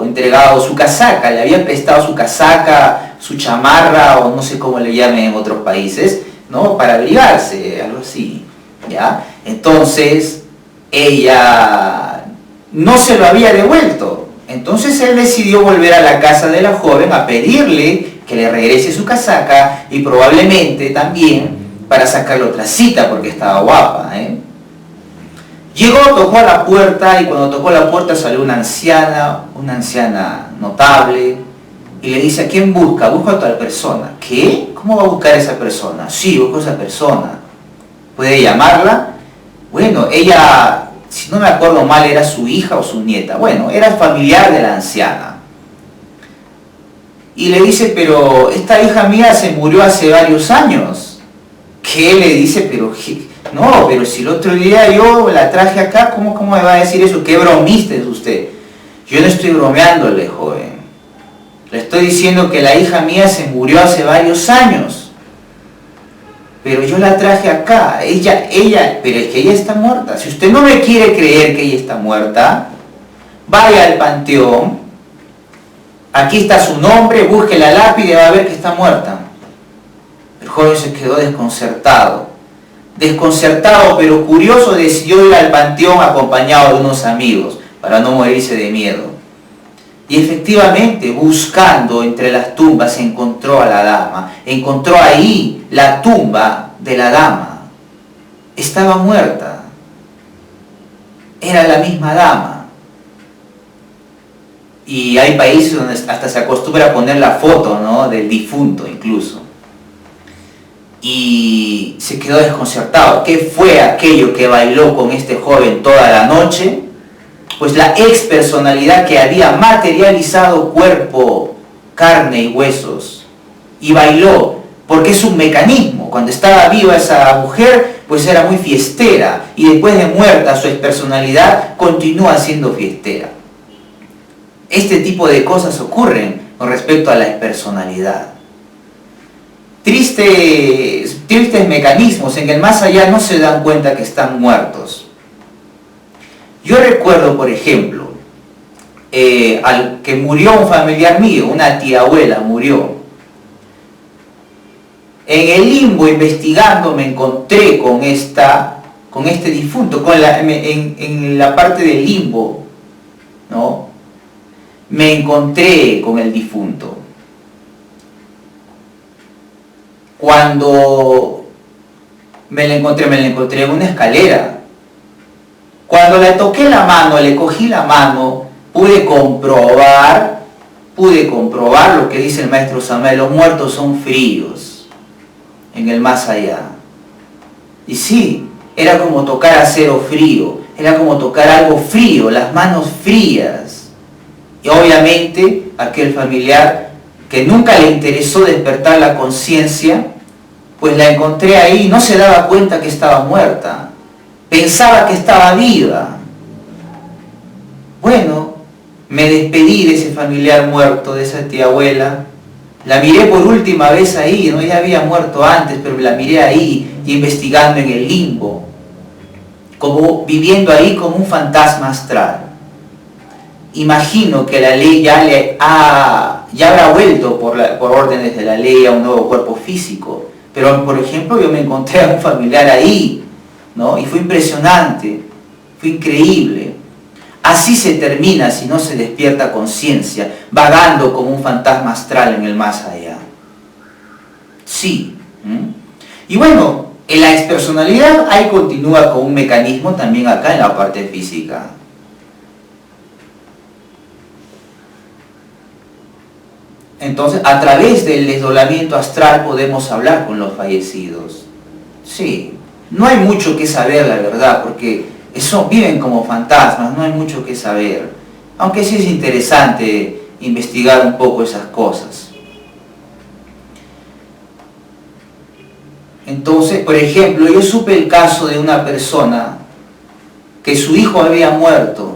entregado su casaca, le había prestado su casaca, su chamarra, o no sé cómo le llamen en otros países, ¿no? Para abrigarse, algo así, ¿ya? Entonces, ella no se lo había devuelto. Entonces él decidió volver a la casa de la joven a pedirle que le regrese su casaca y probablemente también para sacarle otra cita porque estaba guapa, Llegó, tocó a la puerta y cuando tocó la puerta salió una anciana notable y le dice, ¿a quién busca? Busco a tal persona. ¿Qué? ¿Cómo va a buscar a esa persona? Sí, busco a esa persona. ¿Puede llamarla? Bueno, ella, si no me acuerdo mal, era su hija o su nieta. Bueno, era familiar de la anciana. Y le dice, pero esta hija mía se murió hace varios años. ¿Qué? Le dice, pero si el otro día yo la traje acá, ¿cómo me va a decir eso? ¿Qué bromista es usted? Yo no estoy bromeándole, joven. Le estoy diciendo que la hija mía se murió hace varios años. Pero yo la traje acá. Pero es que ella está muerta. Si usted no me quiere creer que ella está muerta, vaya al panteón. Aquí está su nombre, busque la lápida y va a ver que está muerta. El joven se quedó desconcertado, pero curioso, decidió ir al panteón acompañado de unos amigos para no morirse de miedo. Y efectivamente, buscando entre las tumbas, encontró a la dama, encontró ahí la tumba de la dama. estaba muerta. Era la misma dama. Y hay países donde hasta se acostumbra a poner la foto, ¿no?, del difunto incluso. Y se quedó desconcertado. ¿Qué fue aquello que bailó con este joven toda la noche? Pues la expersonalidad que había materializado cuerpo, carne y huesos. Y bailó, porque es un mecanismo. Cuando estaba viva esa mujer, pues era muy fiestera. Y después de muerta, su expersonalidad continúa siendo fiestera. Este tipo de cosas ocurren con respecto a la expersonalidad. Tristes mecanismos en que el más allá no se dan cuenta que están muertos. Yo recuerdo, por ejemplo, al que murió un familiar mío, una tía abuela murió. En el limbo, investigando, me encontré con este difunto, en la parte del limbo, ¿no? Me encontré con el difunto. Cuando me la encontré en una escalera. Cuando le toqué la mano, le cogí la mano, pude comprobar lo que dice el maestro Samuel: los muertos son fríos en el más allá. Y sí, era como tocar acero frío, era como tocar algo frío, las manos frías. Y obviamente aquel familiar que nunca le interesó despertar la conciencia, pues la encontré ahí y no se daba cuenta que estaba muerta. Pensaba que estaba viva. Bueno, me despedí de ese familiar muerto, de esa tía abuela. La miré por última vez ahí, ¿no? Ella había muerto antes, pero la miré ahí, investigando en el limbo, como viviendo ahí como un fantasma astral. Imagino que la ley ya habrá vuelto por órdenes de la ley a un nuevo cuerpo físico. Pero, por ejemplo, yo me encontré a un familiar ahí, ¿no? Y fue impresionante, fue increíble. Así se termina si no se despierta conciencia, vagando como un fantasma astral en el más allá. Sí. Y bueno, en la expersonalidad ahí continúa con un mecanismo también acá en la parte física. Entonces, a través del desdoblamiento astral podemos hablar con los fallecidos. Sí, no hay mucho que saber, la verdad, porque viven como fantasmas, no hay mucho que saber. Aunque sí es interesante investigar un poco esas cosas. Entonces, por ejemplo, yo supe el caso de una persona que su hijo había muerto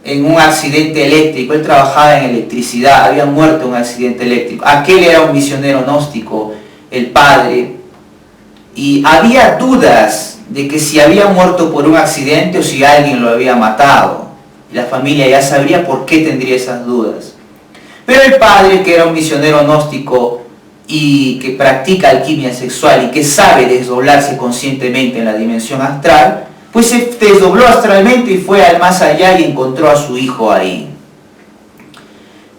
en un accidente eléctrico. Él trabajaba en electricidad, había muerto en un accidente eléctrico. Aquel era un misionero gnóstico, el padre, y había dudas de que si había muerto por un accidente o si alguien lo había matado. La familia ya sabría por qué tendría esas dudas. Pero el padre, que era un misionero gnóstico y que practica alquimia sexual y que sabe desdoblarse conscientemente en la dimensión astral, pues se desdobló astralmente y fue al más allá y encontró a su hijo ahí.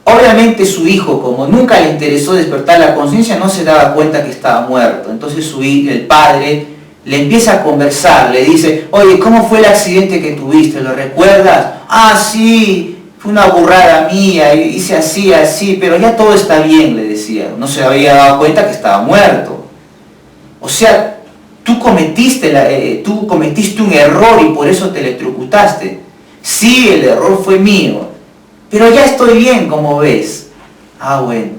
Obviamente su hijo, como nunca le interesó despertar la conciencia, no se daba cuenta que estaba muerto. Entonces el padre le empieza a conversar, le dice: oye, ¿cómo fue el accidente que tuviste? ¿Lo recuerdas? Ah, sí, fue una burrada mía, hice así, pero ya todo está bien, le decía. No se había dado cuenta que estaba muerto. O sea, tú cometiste un error y por eso te electrocutaste. Sí, el error fue mío, pero ya estoy bien, como ves. Ah, bueno.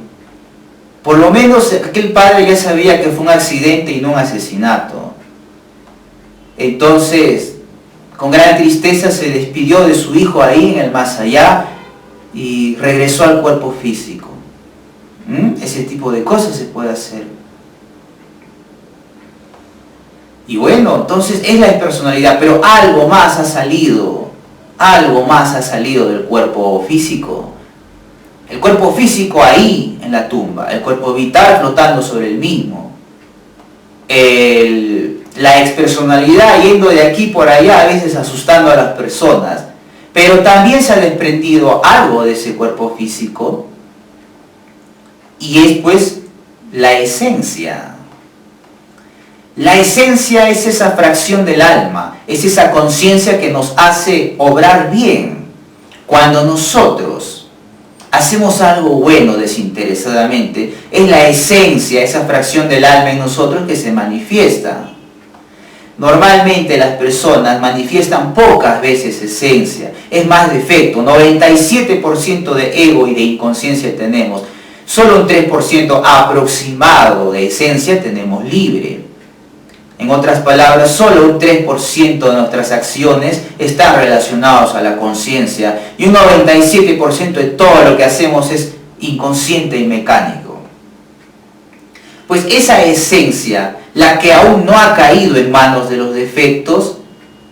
Por lo menos aquel padre ya sabía que fue un accidente y no un asesinato. Entonces, con gran tristeza se despidió de su hijo ahí en el más allá y regresó al cuerpo físico. Ese tipo de cosas se puede hacer. Y bueno, entonces es la impersonalidad, pero algo más ha salido del cuerpo físico. El cuerpo físico ahí en la tumba, el cuerpo vital flotando sobre el mismo. La expersonalidad yendo de aquí por allá, a veces asustando a las personas, pero también se ha desprendido algo de ese cuerpo físico y es pues la esencia. La esencia es esa fracción del alma, es esa conciencia que nos hace obrar bien. Cuando nosotros hacemos algo bueno desinteresadamente, es la esencia, esa fracción del alma en nosotros que se manifiesta. Normalmente las personas manifiestan pocas veces esencia, es más defecto, 97% de ego y de inconsciencia tenemos, solo un 3% aproximado de esencia tenemos libre. En otras palabras, solo un 3% de nuestras acciones están relacionados a la conciencia y un 97% de todo lo que hacemos es inconsciente y mecánico. Pues esa esencia, la que aún no ha caído en manos de los defectos,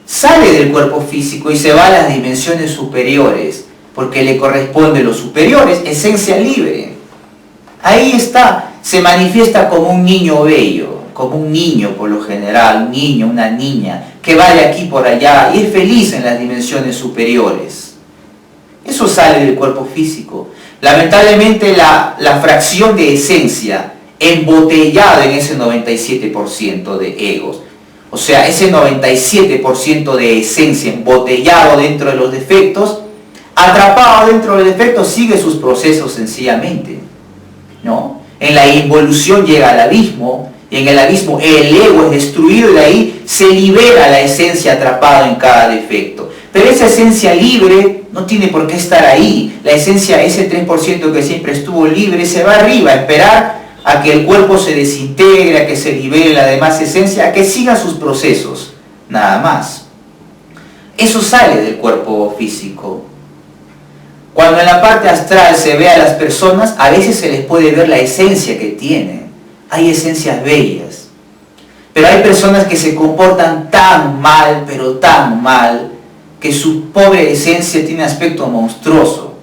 sale del cuerpo físico y se va a las dimensiones superiores, porque le corresponde los superiores, esencia libre. Ahí está, se manifiesta como un niño bello, como un niño por lo general, un niño, una niña, que va de aquí por allá y es feliz en las dimensiones superiores. Eso sale del cuerpo físico. Lamentablemente la fracción de esencia embotellada en ese 97% de egos, o sea, ese 97% de esencia embotellado dentro de los defectos, atrapado dentro de los defectos, sigue sus procesos sencillamente, ¿no? En la involución llega al abismo, y en el abismo el ego es destruido y de ahí se libera la esencia atrapada en cada defecto. Pero esa esencia libre no tiene por qué estar ahí. La esencia, ese 3% que siempre estuvo libre, se va arriba a esperar a que el cuerpo se desintegre, a que se libere la demás esencia, a que siga sus procesos, nada más. Eso sale del cuerpo físico. Cuando en la parte astral se ve a las personas, a veces se les puede ver la esencia que tienen. Hay esencias bellas, pero hay personas que se comportan tan mal, pero tan mal, que su pobre esencia tiene aspecto monstruoso.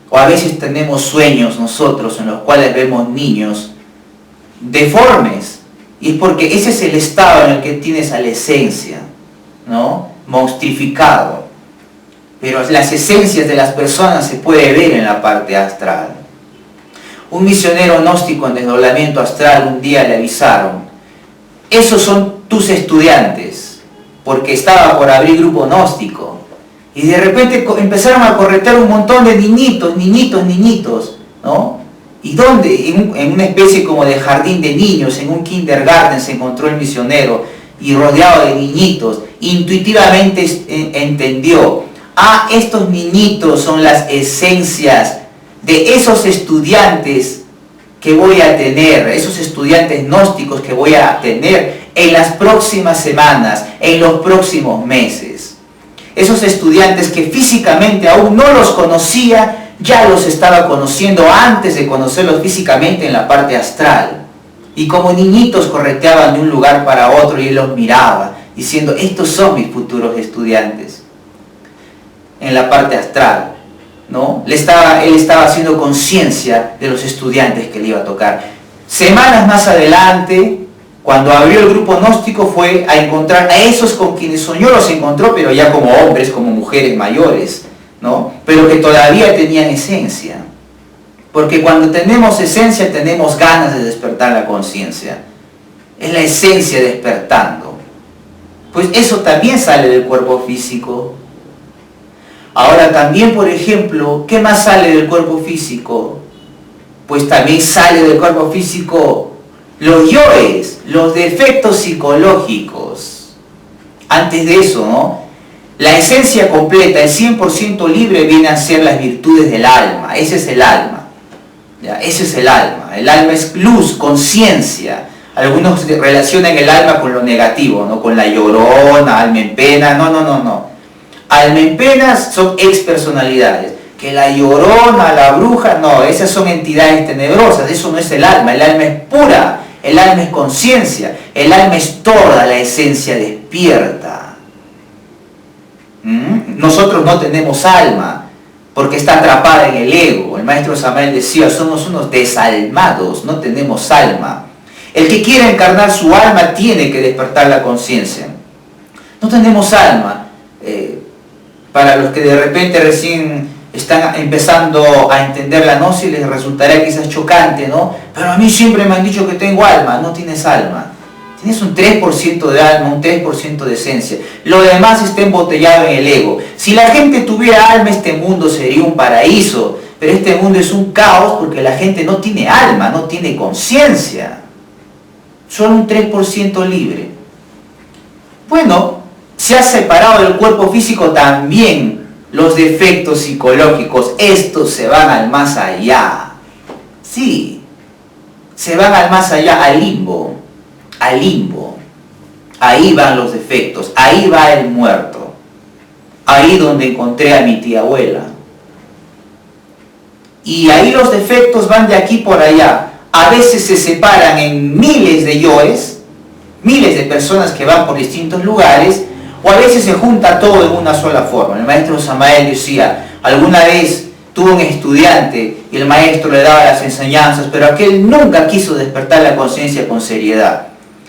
O a veces tenemos sueños nosotros en los cuales vemos niños deformes, y es porque ese es el estado en el que tienes a la esencia, ¿no? Monstrificado. Pero las esencias de las personas se puede ver en la parte astral. Un misionero gnóstico en desdoblamiento astral un día le avisaron: esos son tus estudiantes, porque estaba por abrir grupo gnóstico. Y de repente empezaron a corretear un montón de niñitos, ¿no? ¿Y dónde? En una especie como de jardín de niños, en un kindergarten se encontró el misionero y rodeado de niñitos. Intuitivamente entendió: ah, estos niñitos son las esencias de esos estudiantes que voy a tener, esos estudiantes gnósticos que voy a tener en las próximas semanas, en los próximos meses. Esos estudiantes que físicamente aún no los conocía, ya los estaba conociendo antes de conocerlos físicamente en la parte astral. Y como niñitos correteaban de un lugar para otro y él los miraba, diciendo: estos son mis futuros estudiantes. En la parte astral, ¿no? Él estaba haciendo conciencia de los estudiantes que le iba a tocar. Semanas más adelante, cuando abrió el grupo gnóstico, fue a encontrar a esos con quienes soñó, los encontró, pero ya como hombres, como mujeres mayores, ¿no? Pero que todavía tenían esencia. Porque cuando tenemos esencia, tenemos ganas de despertar la conciencia. Es la esencia despertando. Pues eso también sale del cuerpo físico. Ahora también, por ejemplo, ¿qué más sale del cuerpo físico? Pues también sale del cuerpo físico los yoes, los defectos psicológicos. Antes de eso, ¿no? La esencia completa, el 100% libre, viene a ser las virtudes del alma. Ese es el alma. ¿Ya? Ese es el alma. El alma es luz, conciencia. Algunos relacionan el alma con lo negativo, ¿no? Con la llorona, alma en pena. No. Alma en penas son expersonalidades. Que la llorona, la bruja, no, esas son entidades tenebrosas. Eso no es el alma es pura, el alma es conciencia, el alma es toda la esencia despierta. Nosotros no tenemos alma, porque está atrapada en el ego. El maestro Samael decía: somos unos desalmados, no tenemos alma. El que quiere encarnar su alma tiene que despertar la conciencia. No tenemos alma. Para los que de repente recién están empezando a entender la gnosis, les resultará quizás chocante, ¿no? Pero a mí siempre me han dicho que tengo alma. No tienes alma, Tienes un 3% de alma, un 3% de esencia. Lo demás está embotellado en el ego. Si la gente tuviera alma, este mundo sería un paraíso. Pero este mundo es un caos porque la gente no tiene alma, no tiene conciencia. Solo un 3% libre. Bueno, se ha separado del cuerpo físico también los defectos psicológicos. Estos se van al más allá. Sí, se van al más allá, al limbo. Al limbo. Ahí van los defectos, ahí va el muerto. Ahí donde encontré a mi tía abuela. Y ahí los defectos van de aquí por allá. A veces se separan en miles de yoes, miles de personas que van por distintos lugares, o a veces se junta todo en una sola forma. El maestro Samael decía, alguna vez tuvo un estudiante y el maestro le daba las enseñanzas, pero aquel nunca quiso despertar la conciencia con seriedad.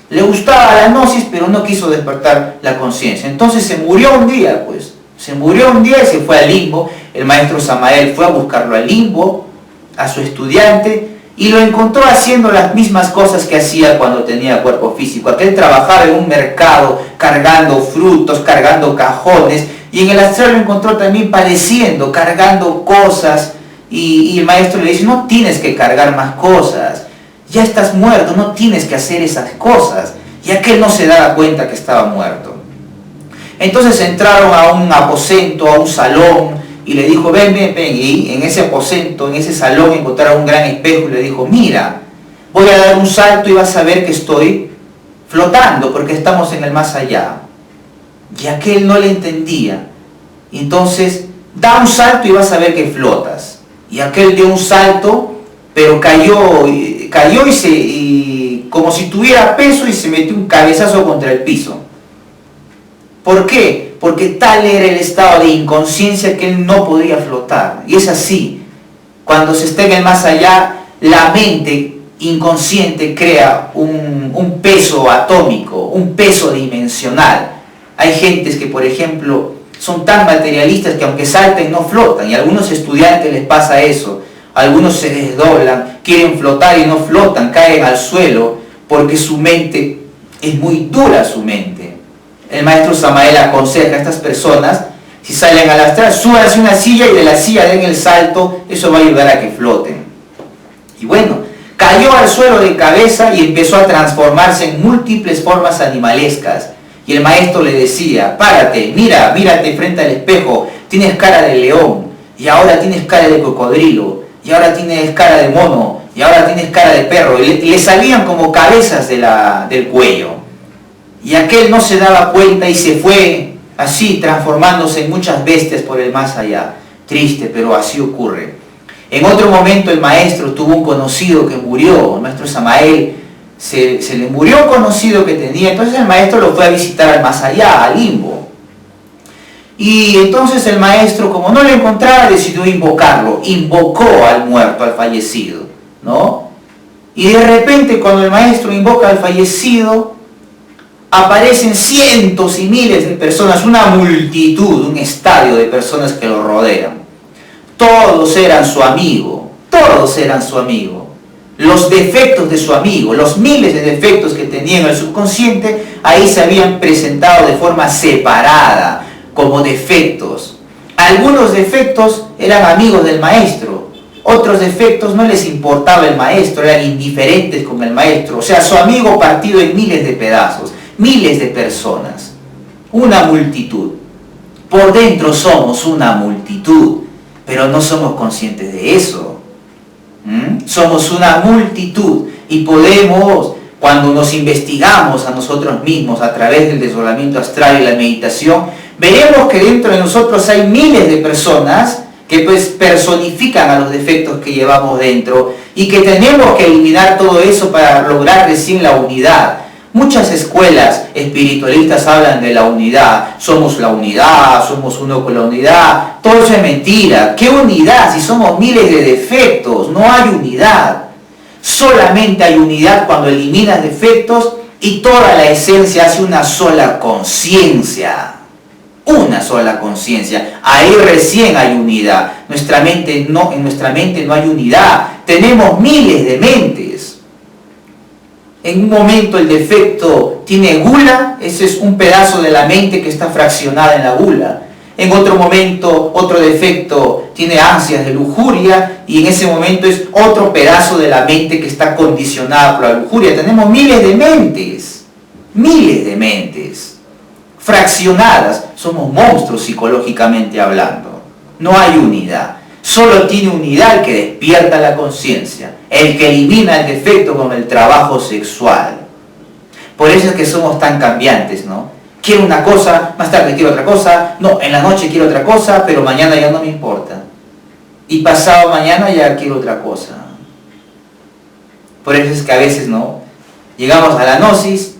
Le gustaba la gnosis, pero no quiso despertar la conciencia. Entonces se murió un día, pues. Se murió un día y se fue al limbo. El maestro Samael fue a buscarlo al limbo, a su estudiante, y lo encontró haciendo las mismas cosas que hacía cuando tenía cuerpo físico. Aquel trabajaba en un mercado, cargando frutos, cargando cajones, y en el astral lo encontró también padeciendo, cargando cosas, y el maestro le dice, no tienes que cargar más cosas. Ya estás muerto, no tienes que hacer esas cosas. Y aquel no se daba cuenta que estaba muerto. Entonces entraron a un aposento, a un salón, y le dijo, ven. Y en ese aposento, en ese salón, encontraron un gran espejo y le dijo, mira, voy a dar un salto y vas a ver que estoy flotando, porque estamos en el más allá. Y aquel no le entendía. Y entonces, da un salto y vas a ver que flotas. Y aquel dio un salto, pero cayó y como si tuviera peso y se metió un cabezazo contra el piso. ¿Por qué? Porque tal era el estado de inconsciencia que él no podía flotar. Y es así. Cuando se está en el más allá, la mente inconsciente crea un peso atómico, un peso dimensional. Hay gentes que, por ejemplo, son tan materialistas que aunque salten no flotan. Y a algunos estudiantes les pasa eso. Algunos se desdoblan, quieren flotar y no flotan, caen al suelo porque su mente es muy dura, su mente. El maestro Samael aconseja a estas personas, si salen al astral, súbanse una silla y de la silla den el salto, eso va a ayudar a que floten. Y bueno, cayó al suelo de cabeza y empezó a transformarse en múltiples formas animalescas. Y el maestro le decía, párate, mírate frente al espejo, tienes cara de león, y ahora tienes cara de cocodrilo, y ahora tienes cara de mono, y ahora tienes cara de perro, y le salían como cabezas del cuello. Y aquel no se daba cuenta y se fue así, transformándose en muchas bestias por el más allá. Triste, pero así ocurre. En otro momento el maestro tuvo un conocido que murió, el maestro Samael, se le murió un conocido que tenía, entonces el maestro lo fue a visitar al más allá, al limbo. Y entonces el maestro, como no lo encontraba, decidió invocarlo, invocó al muerto, al fallecido, ¿no? Y de repente cuando el maestro invoca al fallecido, aparecen cientos y miles de personas, una multitud, un estadio de personas que lo rodean. Todos eran su amigo, todos eran su amigo. Los defectos de su amigo, los miles de defectos que tenía en el subconsciente, ahí se habían presentado de forma separada, como defectos. Algunos defectos eran amigos del maestro, otros defectos no les importaba el maestro, eran indiferentes con el maestro, o sea, su amigo partido en miles de pedazos, miles de personas, una multitud. Por dentro somos una multitud, pero no somos conscientes de eso. Somos una multitud y podemos, cuando nos investigamos a nosotros mismos a través del desdoblamiento astral y la meditación, veremos que dentro de nosotros hay miles de personas que pues personifican a los defectos que llevamos dentro y que tenemos que eliminar todo eso para lograr recién la unidad. Muchas escuelas espiritualistas hablan de la unidad, somos la unidad, somos uno con la unidad, todo eso es mentira. ¿Qué unidad si somos miles de defectos? No hay unidad. Solamente hay unidad cuando eliminas defectos y toda la esencia hace una sola conciencia. Una sola conciencia. Ahí recién hay unidad. En nuestra mente no hay unidad. Tenemos miles de mentes. En un momento el defecto tiene gula, ese es un pedazo de la mente que está fraccionada en la gula. En otro momento, otro defecto tiene ansias de lujuria y en ese momento es otro pedazo de la mente que está condicionada por la lujuria. Tenemos miles de mentes fraccionadas. Somos monstruos psicológicamente hablando. No hay unidad. Solo tiene unidad el que despierta la conciencia, el que elimina el defecto con el trabajo sexual. Por eso es que somos tan cambiantes, ¿no? Quiero una cosa, más tarde quiero otra cosa, no, en la noche quiero otra cosa, pero mañana ya no me importa. Y pasado mañana ya quiero otra cosa. Por eso es que a veces, ¿no? Llegamos a la gnosis,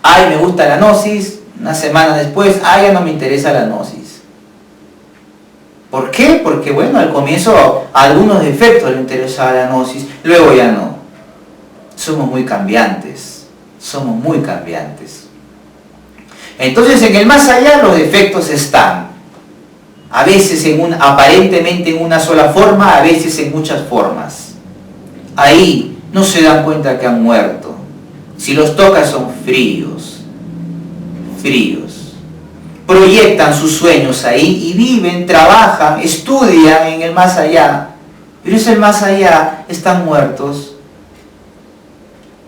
ay, me gusta la gnosis, una semana después, ay, ya no me interesa la gnosis. ¿Por qué? Porque, bueno, al comienzo algunos defectos le interesaba la gnosis, luego ya no. Somos muy cambiantes. Entonces, en el más allá los defectos están. A veces aparentemente en una sola forma, a veces en muchas formas. Ahí no se dan cuenta que han muerto. Si los tocas son fríos. Proyectan sus sueños ahí y viven, trabajan, estudian en el más allá. Pero ese más allá están muertos.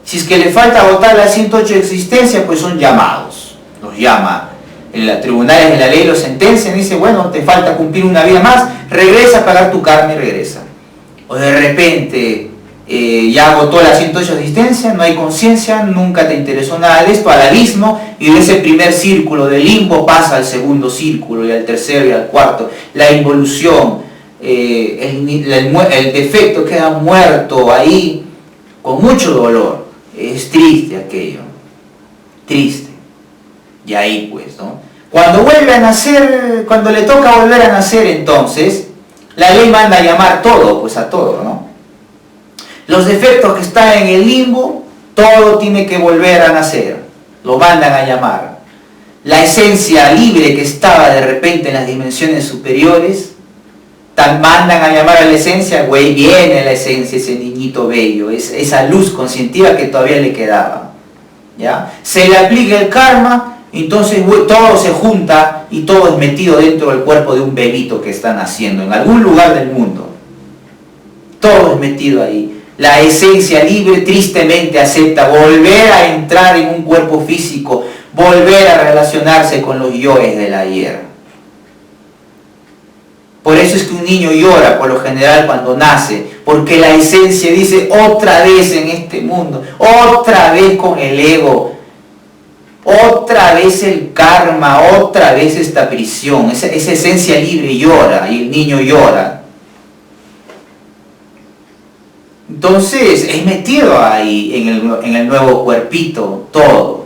Si es que le falta votar la 108 de existencia, pues son llamados. Los llama. En los tribunales de la ley los sentencian y dice, bueno, te falta cumplir una vida más, regresa a pagar tu carne y regresa. O de repente ya agotó la 108 de existencia, no hay conciencia, nunca te interesó nada de esto, al abismo, y de ese primer círculo del limbo pasa al segundo círculo, y al tercero y al cuarto. La involución, el defecto queda muerto ahí, con mucho dolor. Es triste aquello, triste. Y ahí pues, ¿no? Cuando vuelve a nacer, cuando le toca volver a nacer, entonces, la ley manda a llamar todo, pues a todo, ¿no? Los defectos que están en el limbo, todo tiene que volver a nacer. Lo mandan a llamar. La esencia libre que estaba de repente en las dimensiones superiores, mandan a llamar a la esencia, güey, viene la esencia, ese niñito bello, esa luz conscientiva que todavía le quedaba. ¿Ya? Se le aplica el karma, entonces todo se junta y todo es metido dentro del cuerpo de un bebito que está naciendo en algún lugar del mundo. Todo es metido ahí. La esencia libre tristemente acepta volver a entrar en un cuerpo físico, volver a relacionarse con los yoes del ayer. Por eso es que un niño llora por lo general cuando nace, porque la esencia dice otra vez en este mundo, otra vez con el ego, otra vez el karma, otra vez esta prisión. Esa esencia libre llora y el niño llora. Entonces es metido ahí en el nuevo cuerpito todo.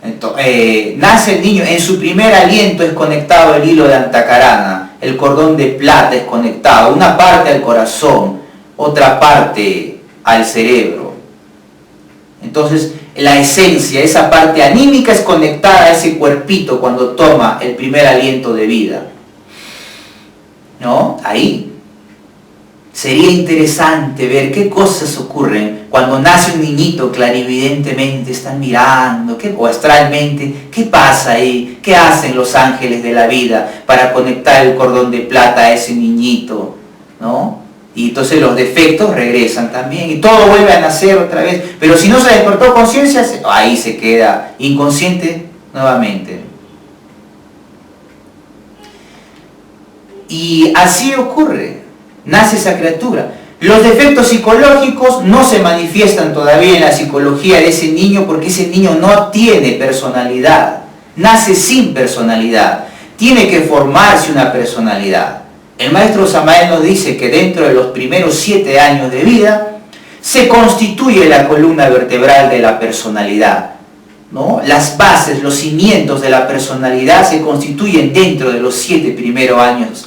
Entonces, nace el niño, en su primer aliento es conectado el hilo de Antakarana, el cordón de plata es conectado, una parte al corazón, otra parte al cerebro. Entonces la esencia, esa parte anímica es conectada a ese cuerpito cuando toma el primer aliento de vida. ¿No? Ahí. Sería interesante ver qué cosas ocurren cuando nace un niñito clarividentemente, están mirando, o astralmente, qué pasa ahí, qué hacen los ángeles de la vida para conectar el cordón de plata a ese niñito, ¿no? Y entonces los defectos regresan también y todo vuelve a nacer otra vez, pero si no se despertó conciencia, ahí se queda inconsciente nuevamente. Y así ocurre. Nace esa criatura. Los defectos psicológicos no se manifiestan todavía en la psicología de ese niño porque ese niño no tiene personalidad. Nace sin personalidad. Tiene que formarse una personalidad. El maestro Samael nos dice que dentro de los primeros 7 años de vida se constituye la columna vertebral de la personalidad, ¿no? Las bases, los cimientos de la personalidad se constituyen dentro de los 7 primeros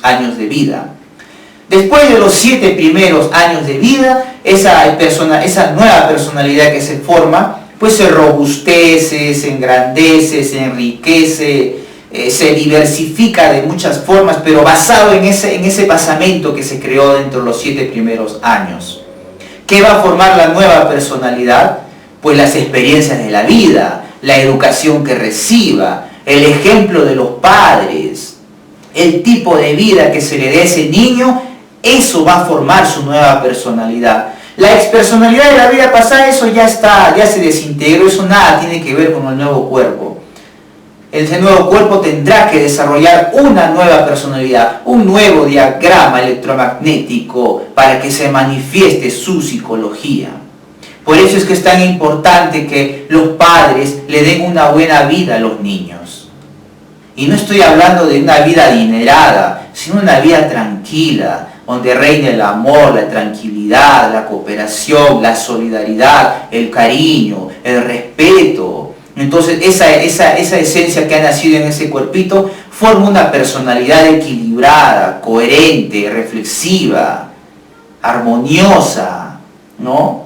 años de vida. Después de los 7 primeros años de vida, esa nueva personalidad que se forma, pues se robustece, se engrandece, se enriquece, se diversifica de muchas formas, pero basado en ese basamento que se creó dentro de los 7 primeros años. ¿Qué va a formar la nueva personalidad? Pues las experiencias de la vida, la educación que reciba, el ejemplo de los padres, el tipo de vida que se le dé a ese niño, eso va a formar su nueva personalidad. La expersonalidad de la vida pasada, eso ya está, ya se desintegró, eso nada tiene que ver con el nuevo cuerpo. Ese nuevo cuerpo tendrá que desarrollar una nueva personalidad, un nuevo diagrama electromagnético para que se manifieste su psicología. Por eso es que es tan importante que los padres le den una buena vida a los niños. Y no estoy hablando de una vida adinerada, sino una vida tranquila, donde reine el amor, la tranquilidad, la cooperación, la solidaridad, el cariño, el respeto. Entonces esa esencia que ha nacido en ese cuerpito forma una personalidad equilibrada, coherente, reflexiva, armoniosa, ¿no?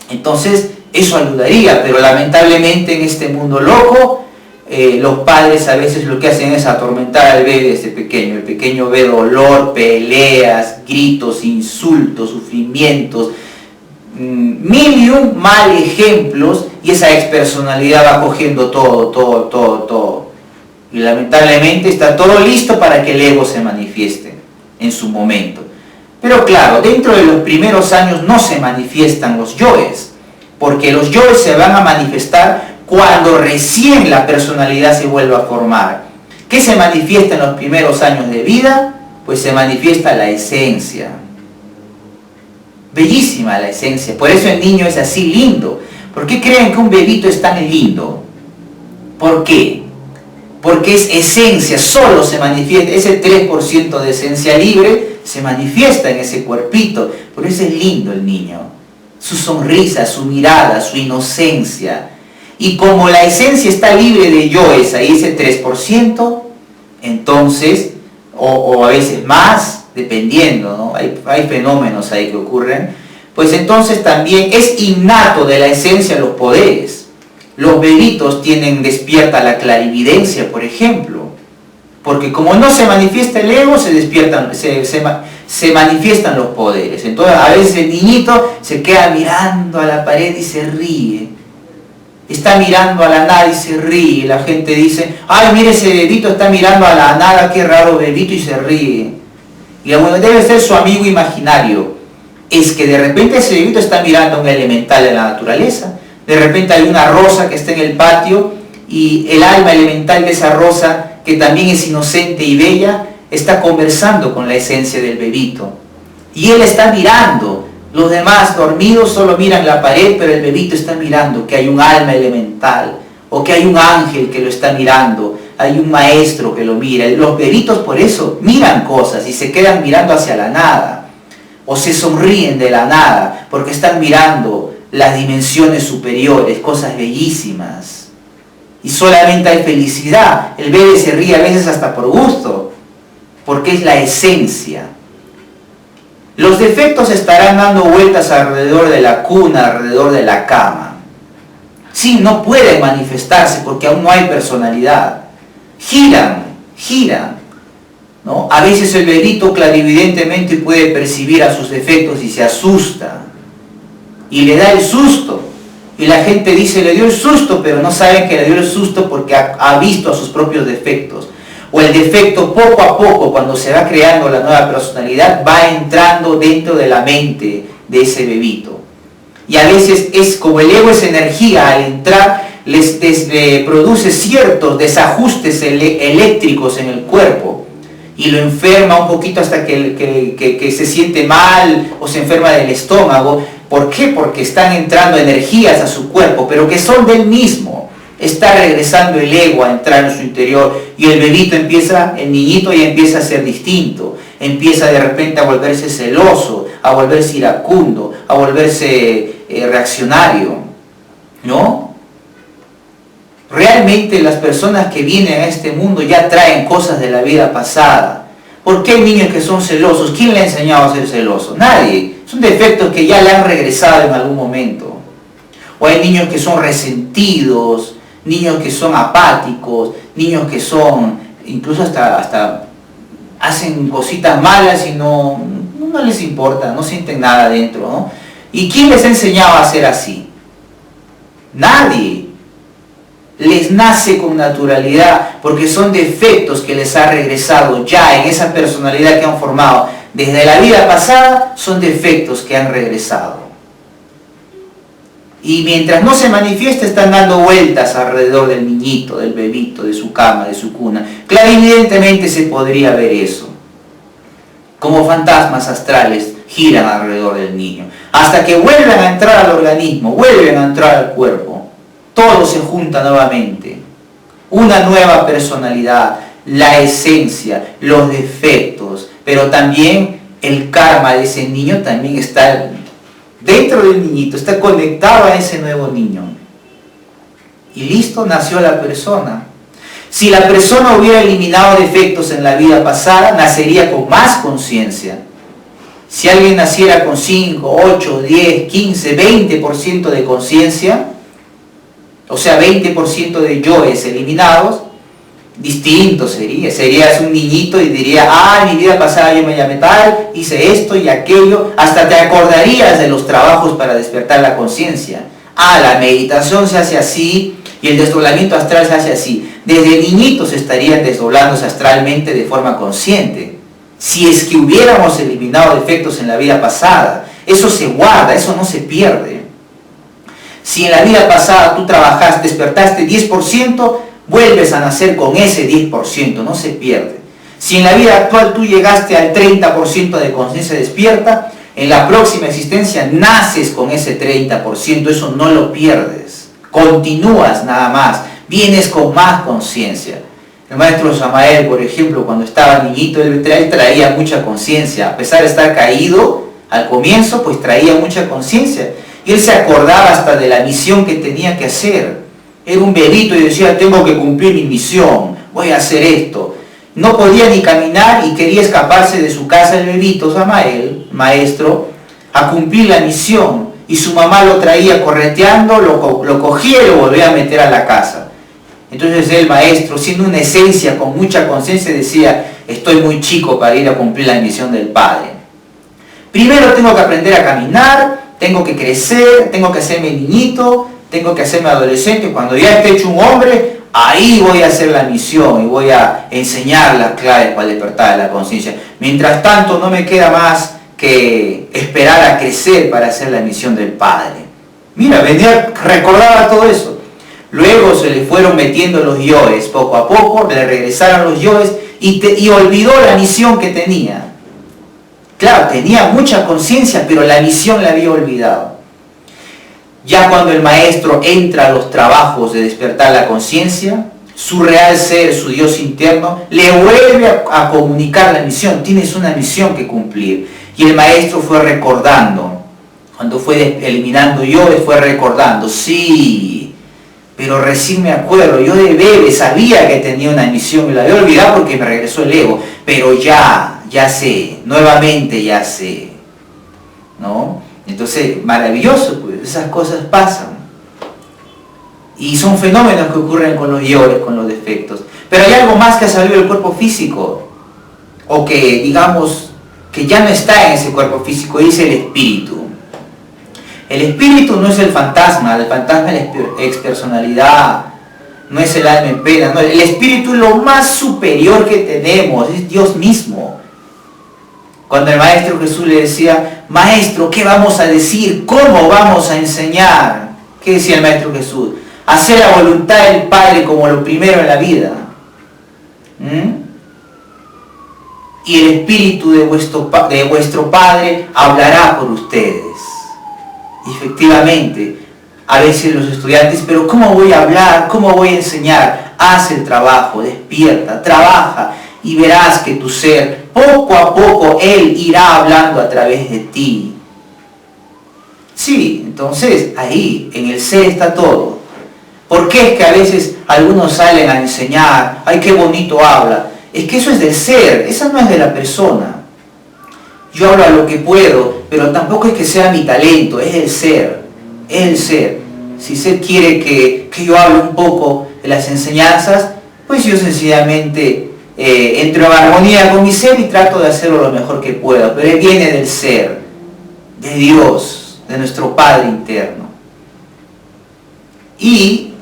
Entonces eso ayudaría, pero lamentablemente en este mundo loco, los padres a veces lo que hacen es atormentar al bebé desde pequeño. El pequeño ve dolor, peleas, gritos, insultos, sufrimientos, mil y un mal ejemplos, y esa expersonalidad va cogiendo todo. Y lamentablemente está todo listo para que el ego se manifieste en su momento. Pero claro, dentro de los primeros años no se manifiestan los yoes, porque los yoes se van a manifestar cuando recién la personalidad se vuelva a formar. ¿Qué se manifiesta en los primeros años de vida? Pues se manifiesta la esencia. Bellísima la esencia, por eso el niño es así lindo. ¿Por qué creen que un bebito es tan lindo? ¿Por qué? Porque es esencia, solo se manifiesta, ese 3% de esencia libre se manifiesta en ese cuerpito. Por eso es lindo el niño. Su sonrisa, su mirada, su inocencia. Y como la esencia está libre de yoes, ahí ese 3%, entonces, o a veces más, dependiendo, ¿no? Hay fenómenos ahí que ocurren, pues entonces también es innato de la esencia los poderes. Los bebitos tienen despierta la clarividencia, por ejemplo, porque como no se manifiesta el ego, se manifiestan los poderes. Entonces a veces el niñito se queda mirando a la pared y se ríe. Está mirando a la nada y se ríe. La gente dice, ay, mire, ese bebito está mirando a la nada, qué raro bebito, y se ríe. Y bueno, debe ser su amigo imaginario. Es que de repente ese bebito está mirando un elemental de la naturaleza. De repente hay una rosa que está en el patio y el alma elemental de esa rosa, que también es inocente y bella, está conversando con la esencia del bebito. Y él está mirando. Los demás dormidos solo miran la pared, pero el bebito está mirando que hay un alma elemental, o que hay un ángel que lo está mirando, hay un maestro que lo mira. Los bebitos por eso miran cosas y se quedan mirando hacia la nada, o se sonríen de la nada, porque están mirando las dimensiones superiores, cosas bellísimas. Y solamente hay felicidad. El bebé se ríe a veces hasta por gusto, porque es la esencia. Los defectos estarán dando vueltas alrededor de la cuna, alrededor de la cama. Sí, no pueden manifestarse porque aún no hay personalidad. Giran, ¿no? A veces el bebito clarividentemente puede percibir a sus defectos y se asusta. Y le da el susto. Y la gente dice, le dio el susto, pero no saben que le dio el susto porque ha visto a sus propios defectos. O el defecto poco a poco, cuando se va creando la nueva personalidad, va entrando dentro de la mente de ese bebito. Y a veces es como el ego es energía, al entrar les produce ciertos desajustes eléctricos en el cuerpo y lo enferma un poquito hasta que se siente mal o se enferma del estómago. ¿Por qué? Porque están entrando energías a su cuerpo, pero que son del mismo. Está regresando el ego a entrar en su interior y el bebito el niñito ya empieza a ser distinto, empieza de repente a volverse celoso, a volverse iracundo, a volverse reaccionario, ¿no? Realmente las personas que vienen a este mundo ya traen cosas de la vida pasada. ¿Por qué hay niños que son celosos? ¿Quién le ha enseñado a ser celoso? Nadie. Son defectos que ya le han regresado en algún momento. O hay niños que son resentidos, niños que son apáticos, niños que son, incluso hasta hacen cositas malas y no les importa, no sienten nada dentro, ¿no? ¿Y quién les ha enseñado a ser así? Nadie. Les nace con naturalidad, porque son defectos que les ha regresado ya en esa personalidad que han formado. Desde la vida pasada son defectos que han regresado. Y mientras no se manifiesta, están dando vueltas alrededor del niñito, del bebito, de su cama, de su cuna. Claro, evidentemente se podría ver eso. Como fantasmas astrales giran alrededor del niño. Hasta que vuelven a entrar al organismo, vuelven a entrar al cuerpo. Todo se junta nuevamente. Una nueva personalidad, la esencia, los defectos, pero también el karma de ese niño también está dentro del niñito, está conectado a ese nuevo niño. Y listo, nació la persona. Si la persona hubiera eliminado defectos en la vida pasada, nacería con más conciencia. Si alguien naciera con 5, 8, 10, 15, 20% de conciencia, o sea, 20% de yoes eliminados, distinto sería. Serías un niñito y diría, en mi vida pasada yo me llamé tal, hice esto y aquello, hasta te acordarías de los trabajos para despertar la conciencia. La meditación se hace así y el desdoblamiento astral se hace así. Desde niñitos estarían desdoblándose astralmente de forma consciente. Si es que hubiéramos eliminado defectos en la vida pasada, eso se guarda, eso no se pierde. Si en la vida pasada tú trabajaste, despertaste 10%, vuelves a nacer con ese 10%, no se pierde. Si en la vida actual tú llegaste al 30% de conciencia despierta, en la próxima existencia naces con ese 30%, eso no lo pierdes. Continúas nada más, vienes con más conciencia. El maestro Samael, por ejemplo, cuando estaba niñito, él traía mucha conciencia. A pesar de estar caído al comienzo, pues traía mucha conciencia. Y él se acordaba hasta de la misión que tenía que hacer. Era un bebito y decía, tengo que cumplir mi misión, voy a hacer esto. No podía ni caminar y quería escaparse de su casa el bebito Samael, maestro, a cumplir la misión. Y su mamá lo traía correteando, lo cogía y lo volvía a meter a la casa. Entonces el maestro, siendo una esencia con mucha conciencia, decía, estoy muy chico para ir a cumplir la misión del Padre. Primero tengo que aprender a caminar, tengo que crecer, tengo que hacerme niñito, tengo que hacerme adolescente. Cuando ya esté hecho un hombre, ahí voy a hacer la misión y voy a enseñar las claves para despertar la conciencia. Mientras tanto, no me queda más que esperar a crecer para hacer la misión del Padre. Mira, recordaba todo eso. Luego se le fueron metiendo los yoes, poco a poco, le regresaron los yoes y olvidó la misión que tenía. Claro, tenía mucha conciencia, pero la misión la había olvidado. Ya cuando el maestro entra a los trabajos de despertar la conciencia, su real ser, su Dios interno, le vuelve a comunicar la misión. Tienes una misión que cumplir. Y el maestro fue recordando, cuando fue eliminando yoes, fue recordando, sí, pero recién me acuerdo, yo de bebé sabía que tenía una misión y la había olvidado porque me regresó el ego, pero ya sé, nuevamente ya sé, ¿no? Entonces, maravilloso, pues, esas cosas pasan. Y son fenómenos que ocurren con los yoes, con los defectos. Pero hay algo más que ha salido del cuerpo físico, o que, digamos, que ya no está en ese cuerpo físico, es el espíritu. El espíritu no es el fantasma es la expersonalidad, no es el alma en pena, no, el espíritu es lo más superior que tenemos, es Dios mismo. Cuando el Maestro Jesús le decía, Maestro, ¿qué vamos a decir? ¿Cómo vamos a enseñar? ¿Qué decía el Maestro Jesús? Hacer la voluntad del Padre como lo primero en la vida. Y el Espíritu de vuestro Padre hablará por ustedes. Y efectivamente, a veces los estudiantes, pero ¿cómo voy a hablar? ¿Cómo voy a enseñar? Haz el trabajo, despierta, trabaja y verás que tu ser, poco a poco, Él irá hablando a través de ti. Sí, entonces ahí, en el ser está todo. ¿Por qué es que a veces algunos salen a enseñar? ¡Ay, qué bonito habla! Es que eso es del ser, esa no es de la persona. Yo hablo a lo que puedo, pero tampoco es que sea mi talento, es el ser. Es el ser. Si ser quiere que yo hable un poco de las enseñanzas, pues yo sencillamente entro en armonía con mi ser y trato de hacerlo lo mejor que pueda. Pero viene del ser, de Dios. de nuestro Padre interno. Y,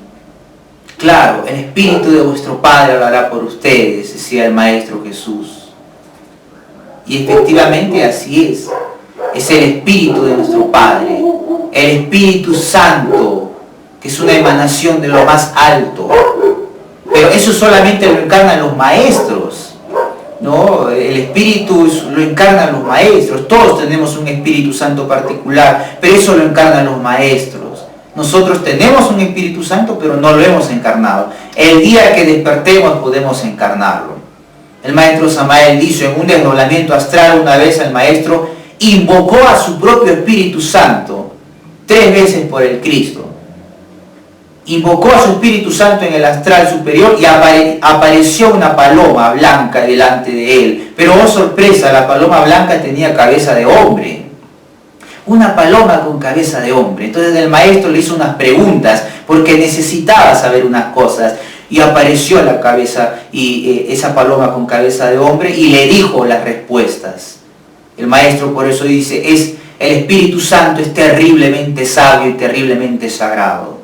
claro, el Espíritu de vuestro Padre hablará por ustedes, decía el Maestro Jesús. Y efectivamente así es. Es el Espíritu de nuestro Padre, el Espíritu Santo, que es una emanación de lo más alto. Pero eso solamente lo encarnan los maestros, ¿no? El Espíritu lo encarnan los maestros. Todos tenemos un Espíritu Santo particular, pero eso lo encarnan los maestros. Nosotros tenemos un Espíritu Santo, pero no lo hemos encarnado. El día que despertemos podemos encarnarlo. El maestro Samael dice en un desdoblamiento astral una vez, el maestro invocó a su propio Espíritu Santo 3 veces por el Cristo. Invocó a su Espíritu Santo en el astral superior y apareció una paloma blanca delante de él. Pero oh sorpresa, la paloma blanca tenía cabeza de hombre. Una paloma con cabeza de hombre. Entonces el maestro le hizo unas preguntas porque necesitaba saber unas cosas. Y apareció la cabeza y esa paloma con cabeza de hombre y le dijo las respuestas. El maestro por eso dice, el Espíritu Santo es terriblemente sabio y terriblemente sagrado.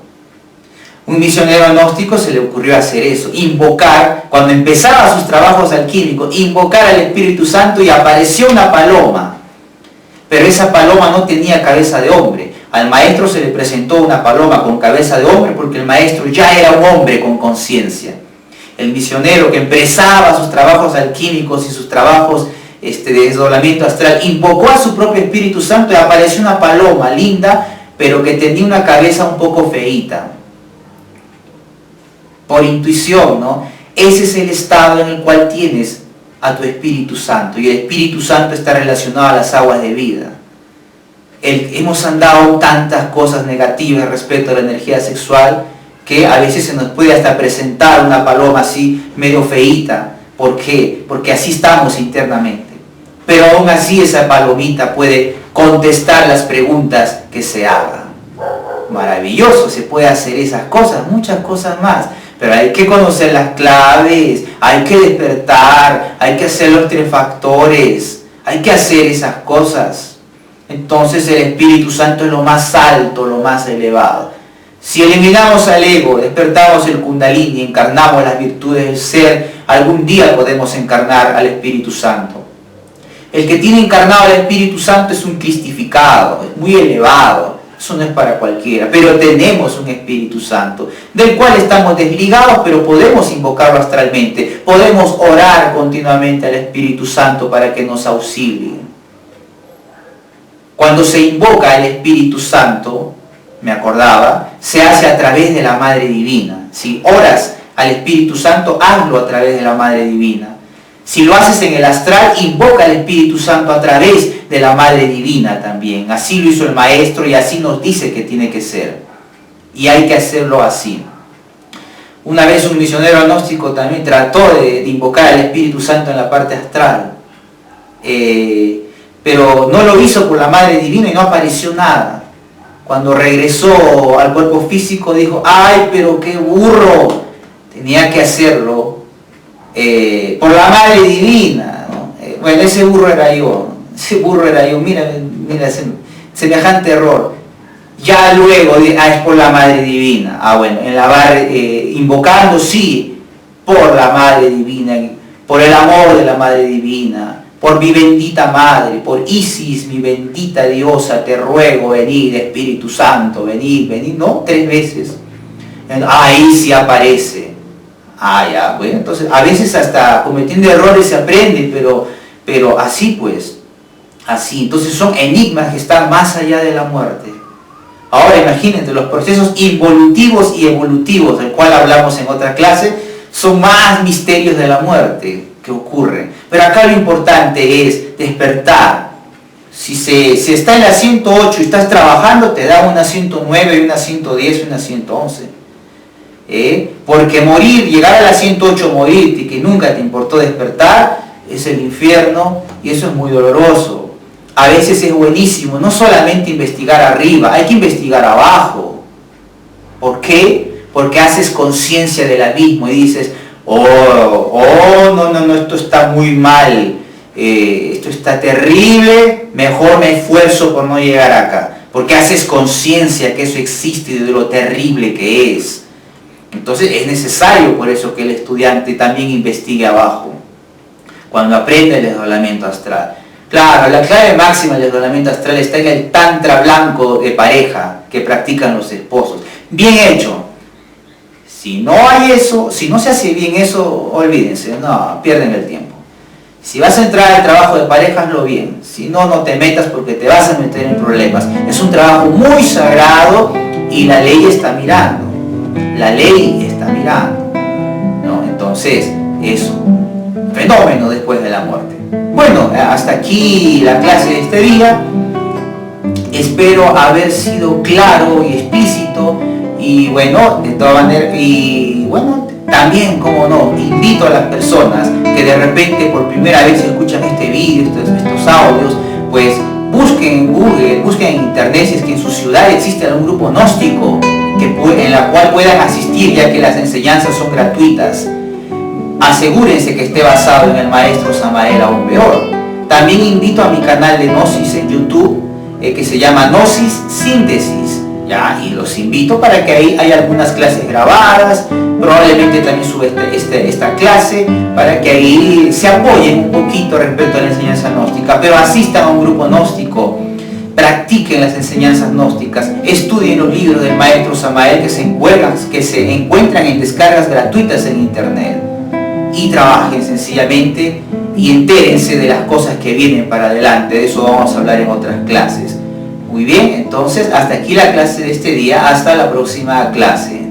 Un misionero gnóstico se le ocurrió hacer eso, invocar, cuando empezaba sus trabajos alquímicos, invocar al Espíritu Santo y apareció una paloma. Pero esa paloma no tenía cabeza de hombre. Al maestro se le presentó una paloma con cabeza de hombre porque el maestro ya era un hombre con conciencia. El misionero que empezaba sus trabajos alquímicos y sus trabajos de desdoblamiento astral, invocó a su propio Espíritu Santo y apareció una paloma linda, pero que tenía una cabeza un poco feíta. Por intuición, ¿no? Ese es el estado en el cual tienes a tu Espíritu Santo, y el Espíritu Santo está relacionado a las aguas de vida. Hemos andado tantas cosas negativas respecto a la energía sexual que a veces se nos puede hasta presentar una paloma así medio feíta. ¿Por qué? Porque así estamos internamente. Pero aún así esa palomita puede contestar las preguntas que se hagan. Maravilloso, se puede hacer esas cosas, muchas cosas más. Pero hay que conocer las claves, hay que despertar, hay que hacer los 3 factores, hay que hacer esas cosas. Entonces el Espíritu Santo es lo más alto, lo más elevado. Si eliminamos al ego, despertamos el Kundalini, encarnamos las virtudes del ser, algún día podemos encarnar al Espíritu Santo. El que tiene encarnado al Espíritu Santo es un cristificado, es muy elevado. Eso no es para cualquiera, pero tenemos un Espíritu Santo, del cual estamos desligados, pero podemos invocarlo astralmente. Podemos orar continuamente al Espíritu Santo para que nos auxilie. Cuando se invoca al Espíritu Santo, me acordaba, se hace a través de la Madre Divina. Si oras al Espíritu Santo, hazlo a través de la Madre Divina. Si lo haces en el astral, invoca al Espíritu Santo a través de la Madre Divina también. Así lo hizo el Maestro y así nos dice que tiene que ser. Y hay que hacerlo así. Una vez un misionero gnóstico también trató de invocar al Espíritu Santo en la parte astral. Pero no lo hizo por la Madre Divina y no apareció nada. Cuando regresó al cuerpo físico dijo, ¡ay, pero qué burro! Tenía que hacerlo por la Madre Divina, ¿no? Bueno, ese burro era yo, mira semejante error. Ya luego, es por la Madre Divina. Bueno, en la barra, invocando, sí, por la Madre Divina, por el amor de la Madre Divina, por mi bendita Madre, por Isis, mi bendita diosa, te ruego, venid, Espíritu Santo, venid, ¿no? 3 veces. Ahí sí aparece. Ya, bueno, entonces a veces hasta cometiendo errores se aprende, pero así pues, así. Entonces son enigmas que están más allá de la muerte. Ahora imagínate, los procesos involutivos y evolutivos, del cual hablamos en otra clase, son más misterios de la muerte que ocurren. Pero acá lo importante es despertar. Si está en la 108 y estás trabajando, te da una 109 y una 110 y una 111. Porque llegar a la 108, morirte y que nunca te importó despertar, es el infierno y eso es muy doloroso. A veces es buenísimo no solamente investigar arriba, hay que investigar abajo. ¿Por qué? Porque haces conciencia del abismo y dices, no, esto está muy mal, esto está terrible, mejor me esfuerzo por no llegar acá. porque haces conciencia que eso existe y de lo terrible que es. Entonces es necesario por eso que el estudiante también investigue abajo, cuando aprende el desdoblamiento astral. Claro, la clave máxima del desdoblamiento astral está en el tantra blanco de pareja que practican los esposos. Bien hecho. Si no hay eso, si no se hace bien eso, olvídense, no, pierden el tiempo. Si vas a entrar al trabajo de pareja, hazlo bien. Si no, no te metas porque te vas a meter en problemas. Es un trabajo muy sagrado y la ley está mirando. La ley está mirando, ¿no? Entonces, eso, fenómeno después de la muerte. Bueno, hasta aquí la clase de este día. Espero haber sido claro y explícito. Y bueno, de todas maneras, y bueno, también, como no, invito a las personas que de repente por primera vez escuchan este vídeo, estos audios, pues busquen en Google, busquen en internet si es que en su ciudad existe algún grupo gnóstico en la cual puedan asistir, ya que las enseñanzas son gratuitas. Asegúrense que esté basado en el maestro Samael, aún peor. También invito a mi canal de Gnosis en YouTube, que se llama Gnosis Síntesis. ¿Ya? Y los invito para que ahí hay algunas clases grabadas, probablemente también sube esta clase, para que ahí se apoyen un poquito respecto a la enseñanza gnóstica, pero asistan a un grupo gnóstico, practiquen las enseñanzas gnósticas, estudien los libros del maestro Samael que se encuentran en descargas gratuitas en internet, y trabajen sencillamente y entérense de las cosas que vienen para adelante. De eso vamos a hablar en otras clases. Muy bien, entonces hasta aquí la clase de este día, hasta la próxima clase.